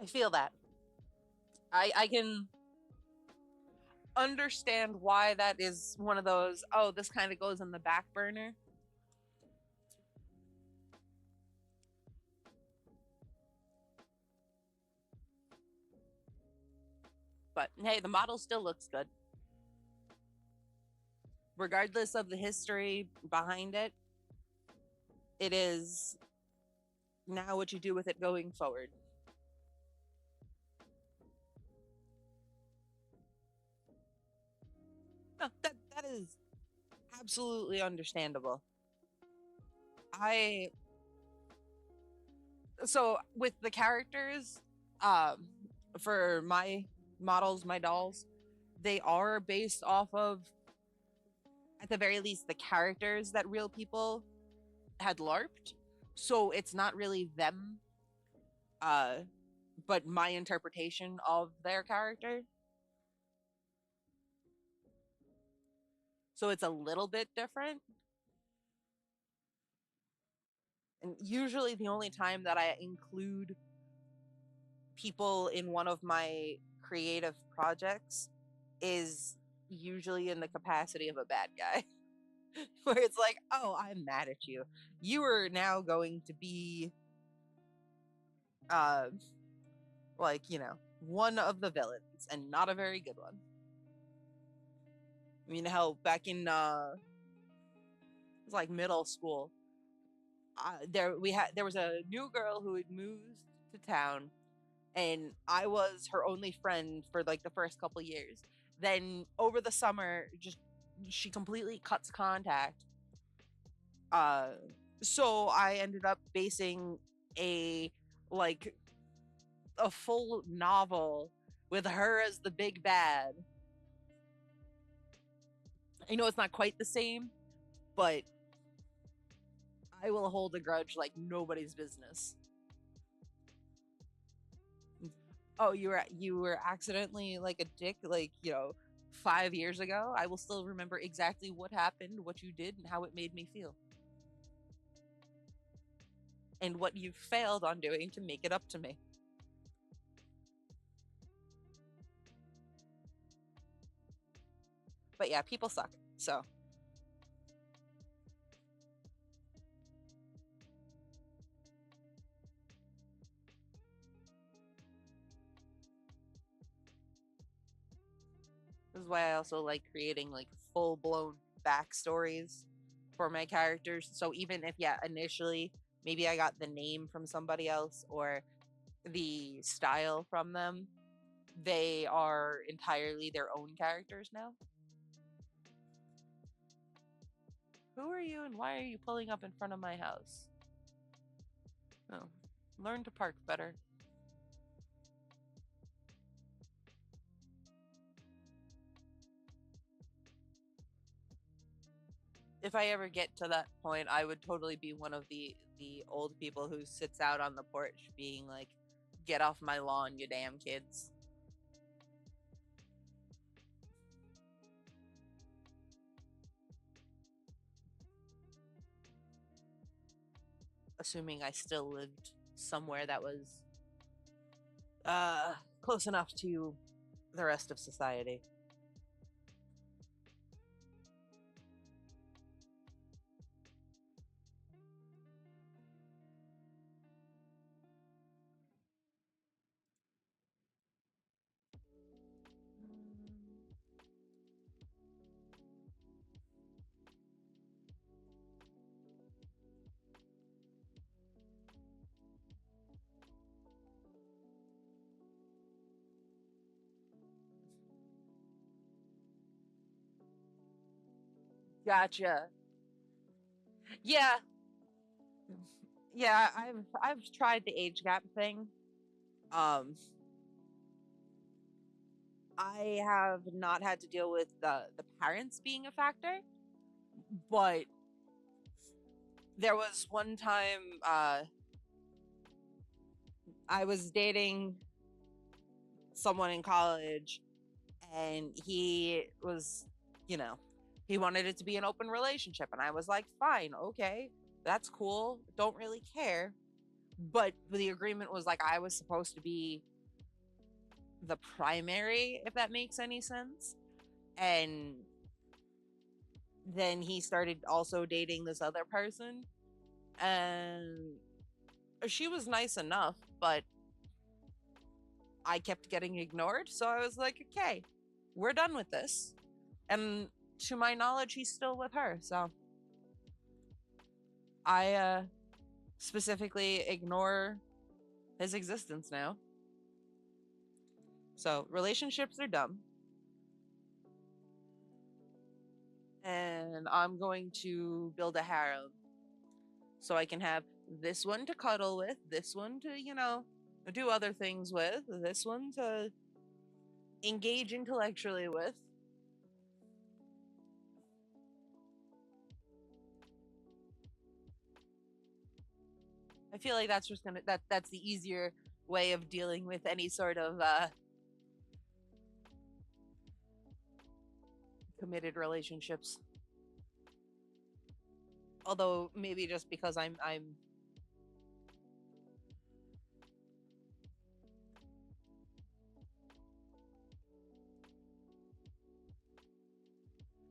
I feel that. I can understand why that is one of those, oh, this kind of goes in the back burner. But hey, the model still looks good. Regardless of the history behind it, it is now what you do with it going forward. No, that is absolutely understandable. I So with the characters, um, for my models, my dolls, they are based off of, at the very least, the characters that real people had LARPed. So it's not really them, uh, but my interpretation of their character. So it's a little bit different. And usually the only time that I include people in one of my creative projects is usually in the capacity of a bad guy. Where it's like, oh, I'm mad at you. You are now going to be uh like, one of the villains and not a very good one. I mean, hell, back in it was like middle school, there was a new girl who had moved to town, and I was her only friend for like the first couple years. Then over the summer, just she completely cuts contact. Uh, so I ended up basing a like a full novel with her as the big bad. I know it's not quite the same, but I will hold a grudge like nobody's business. Oh, you were accidentally like a dick, like 5 years ago. I will still remember exactly what happened, what you did, and how it made me feel, and what you failed on doing to make it up to me. But yeah, people suck. So this is why I also like creating like full blown backstories for my characters. So even if, yeah, initially maybe I got the name from somebody else or the style from them, they are entirely their own characters now. Who are you and why are you pulling up in front of my house? Oh, learn to park better. If I ever get to that point, I would totally be one of the old people who sits out on the porch being like, "Get off my lawn, you damn kids." Assuming I still lived somewhere that was close enough to the rest of society. Gotcha. Yeah, yeah. I've tried the age gap thing. Um, I have not had to deal with the parents being a factor, but there was one time I was dating someone in college, and he was, you know, he wanted it to be an open relationship, and I was like, fine, okay, that's cool. Don't really care. But the agreement was like I was supposed to be the primary, if that makes any sense. And then he started also dating this other person, and she was nice enough, but I kept getting ignored. So I was like, okay, we're done with this. And to my knowledge, he's still with her. So I specifically ignore his existence now. So relationships are dumb. And I'm going to build a harem so I can have this one to cuddle with, this one to, do other things with, this one to engage intellectually with. I feel like that's just gonna that's the easier way of dealing with any sort of committed relationships. Although maybe just because I'm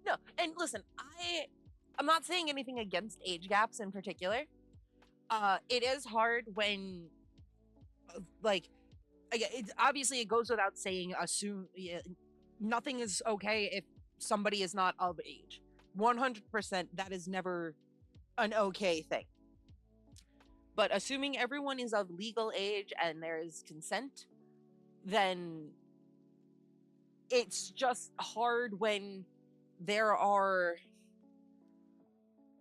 no, and listen, I'm not saying anything against age gaps in particular. It is hard when like obviously it goes without saying assume yeah, nothing is okay if somebody is not of age. 100% that is never an okay thing. But assuming everyone is of legal age and there is consent, then it's just hard when there are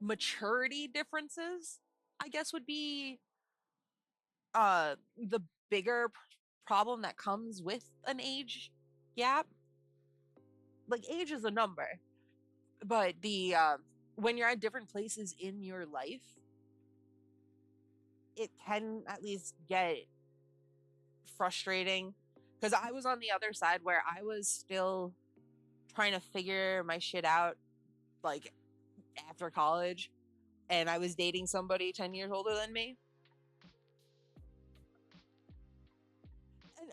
maturity differences, I guess would be the bigger problem that comes with an age gap. Like age is a number, but the when you're at different places in your life, it can at least get frustrating because I was on the other side where I was still trying to figure my shit out like after college, and I was dating somebody 10 years older than me. And,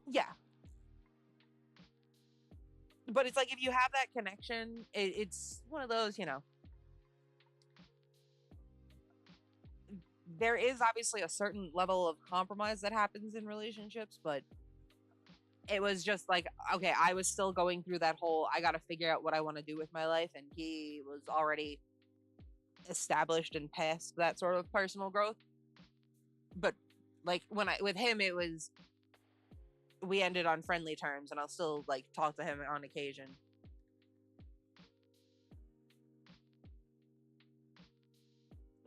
yeah, but it's like if you have that connection, it's one of those, there is obviously a certain level of compromise that happens in relationships, but it was just like, okay, I was still going through that whole I got to figure out what I want to do with my life, and he was already established and past that sort of personal growth. But like when I with him, it was we ended on friendly terms, and I'll still like talk to him on occasion.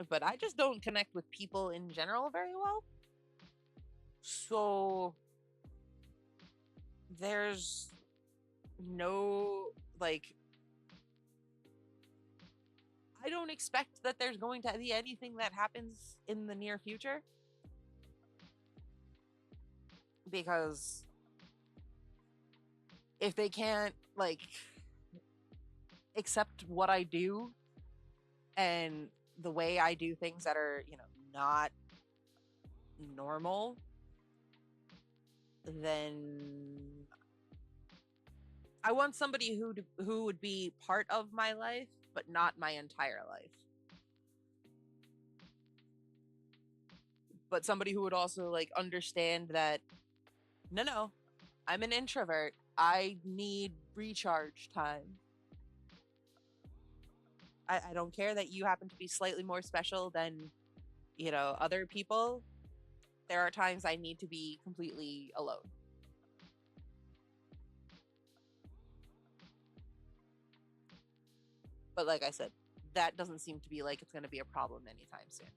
But I just don't connect with people in general very well. So there's no like I don't expect that there's going to be anything that happens in the near future because if they can't like accept what I do and the way I do things that are, not normal, then I want somebody who would be part of my life, but not my entire life. But somebody who would also like understand that no, I'm an introvert. I need recharge time. I don't care that you happen to be slightly more special than, other people. There are times I need to be completely alone. But like I said, that doesn't seem to be like it's going to be a problem anytime soon.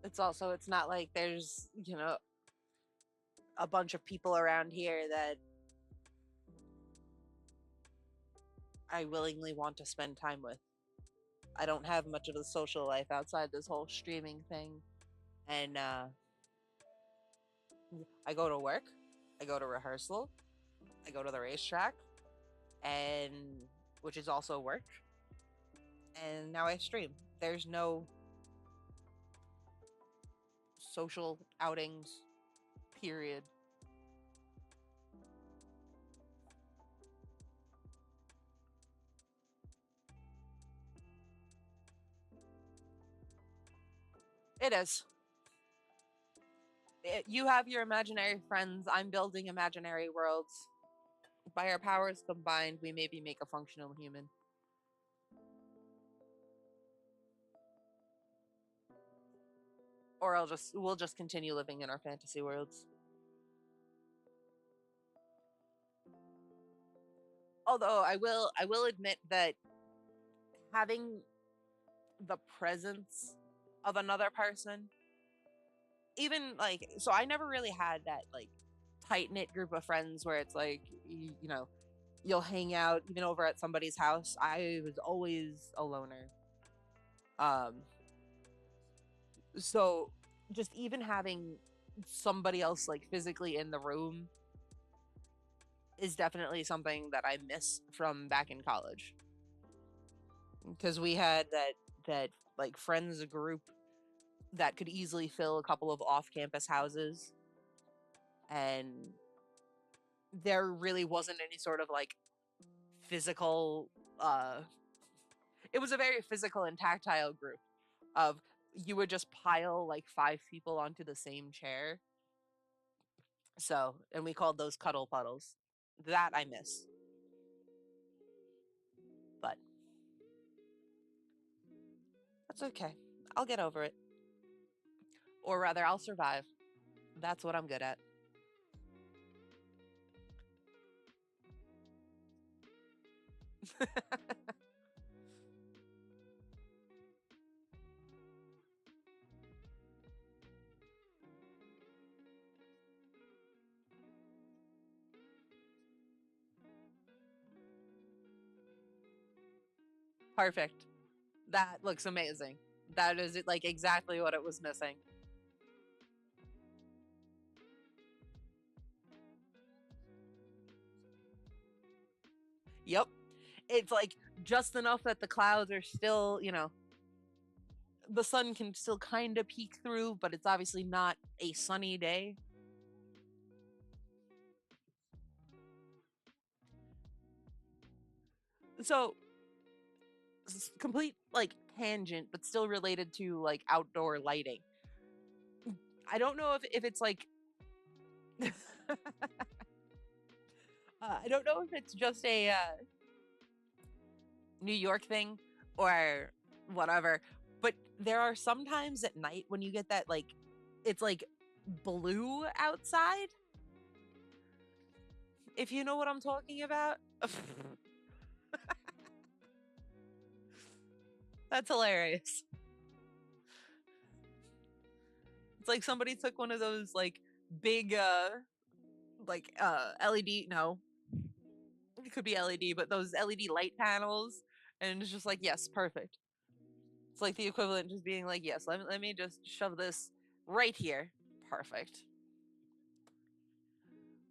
It's not like there's, a bunch of people around here that I willingly want to spend time with. I don't have much of a social life outside this whole streaming thing. And I go to work, I go to rehearsal, I go to the racetrack, and which is also work. And now I stream. There's no social outings, period. It is. You have your imaginary friends. I'm building imaginary worlds. By our powers combined, we maybe make a functional human. Or we'll just continue living in our fantasy worlds. Although I will admit that having the presence of another person, even like, so I never really had that like tight knit group of friends where it's like you know, you'll hang out even over at somebody's house. I was always a loner. Um so just even having somebody else like physically in the room is definitely something that I miss from back in college, because we had that like friends group that could easily fill a couple of off-campus houses, and there really wasn't any sort of like physical uh it was a very physical and tactile group of, you would just pile like five people onto the same chair. So, and we called those cuddle puddles. That I miss. But that's okay. I'll get over it. Or rather, I'll survive. That's what I'm good at. Perfect. That looks amazing. That is like exactly what it was missing. Yep. It's like just enough that the clouds are still, the sun can still kind of peek through, but it's obviously not a sunny day. So, complete like tangent, but still related to like outdoor lighting. I don't know if it's like I don't know if it's just a New York thing or whatever, but there are some times at night when you get that like, it's like blue outside, if you know what I'm talking about. That's hilarious. It's like somebody took one of those like big LED, no, it could be LED, but those LED light panels, and it's just like, yes, perfect. It's like the equivalent just being like, yes, let me just shove this right here. Perfect.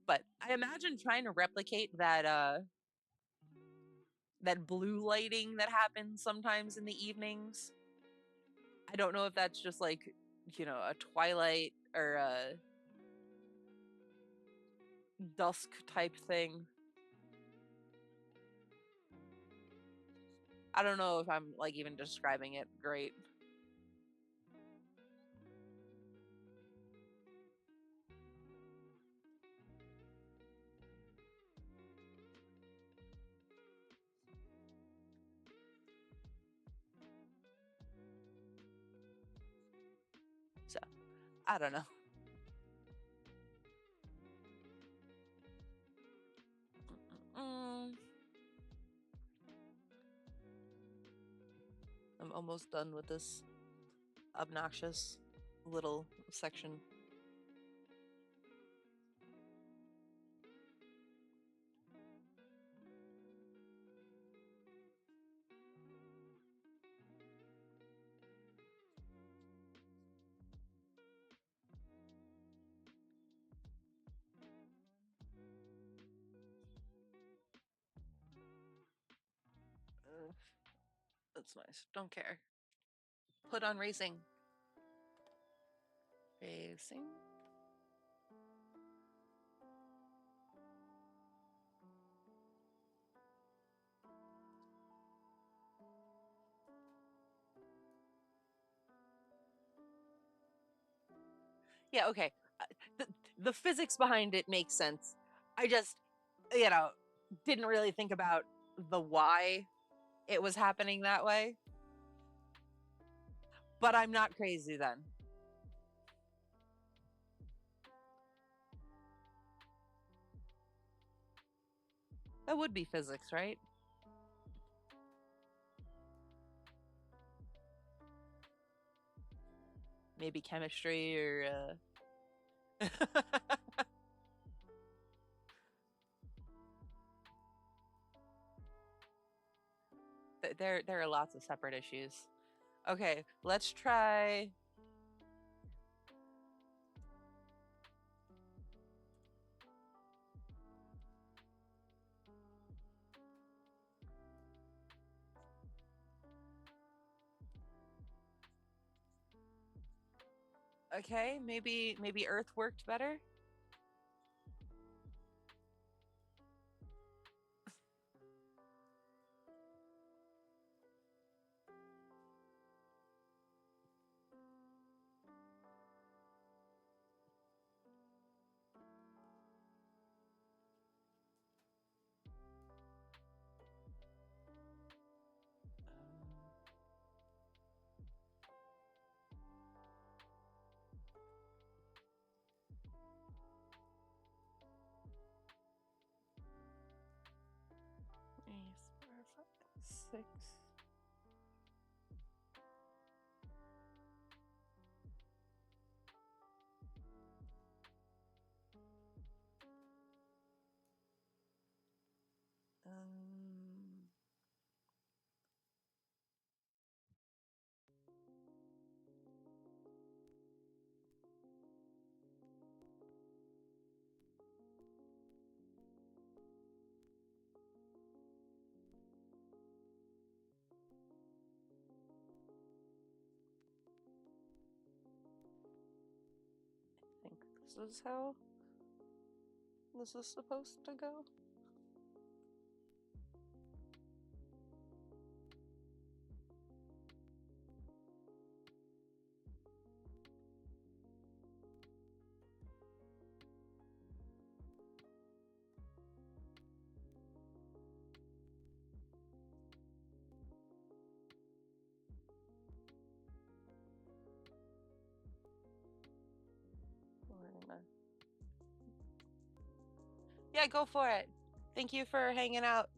But I imagine trying to replicate that blue lighting that happens sometimes in the evenings. I don't know if that's just like, a twilight or a dusk type thing. I don't know if I'm like even describing it great. So, I don't know. Mm, I'm almost done with this obnoxious little section. Uh, that's nice. Don't care. Put on racing. Facing. Yeah, okay. The, the physics behind it makes sense. I just, you know, didn't really think about the why it was happening that way. But I'm not crazy then. That would be physics, right? Maybe chemistry or there are lots of separate issues. Okay, let's try. Okay, maybe Earth worked better. Three, four, five, six. Um, I think this is how this is supposed to go. We're gonna... Yeah, go for it. Thank you for hanging out.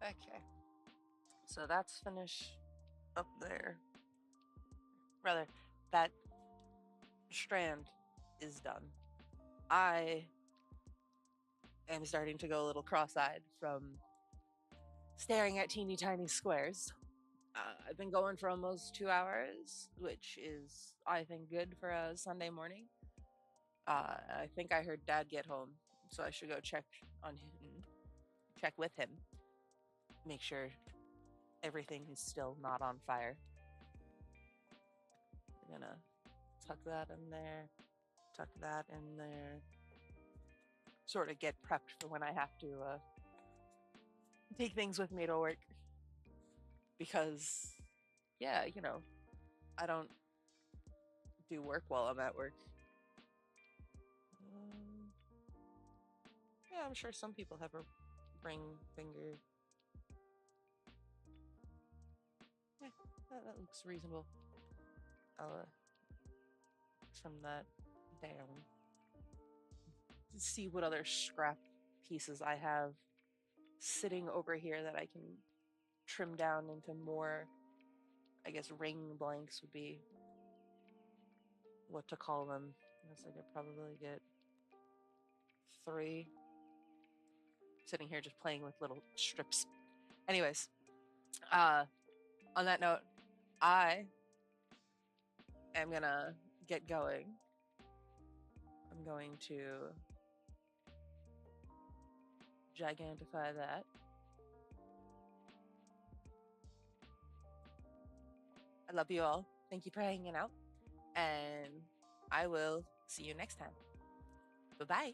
Okay. So that's finished up there. Rather, that strand is done. I am starting to go a little cross-eyed from staring at teeny tiny squares. I've been going for almost 2 hours, which is, I think, good for a Sunday morning. I think I heard Dad get home, so I should go check on him, check with him, make sure everything is still not on fire. I'm gonna tuck that in there, tuck that in there, sort of get prepped for when I have to take things with me to work. Because, yeah, I don't do work while I'm at work. Um, yeah, I'm sure some people have a ring finger. Yeah, that looks reasonable. I'll trim that down. See what other scrap pieces I have sitting over here that I can trim down into more, I guess ring blanks would be what to call them. I guess I could probably get 3. Sitting here just playing with little strips. Anyways, on that note, I am gonna get going. I'm going to gigantify that. I love you all. Thank you for hanging out. And I will see you next time. Bye-bye.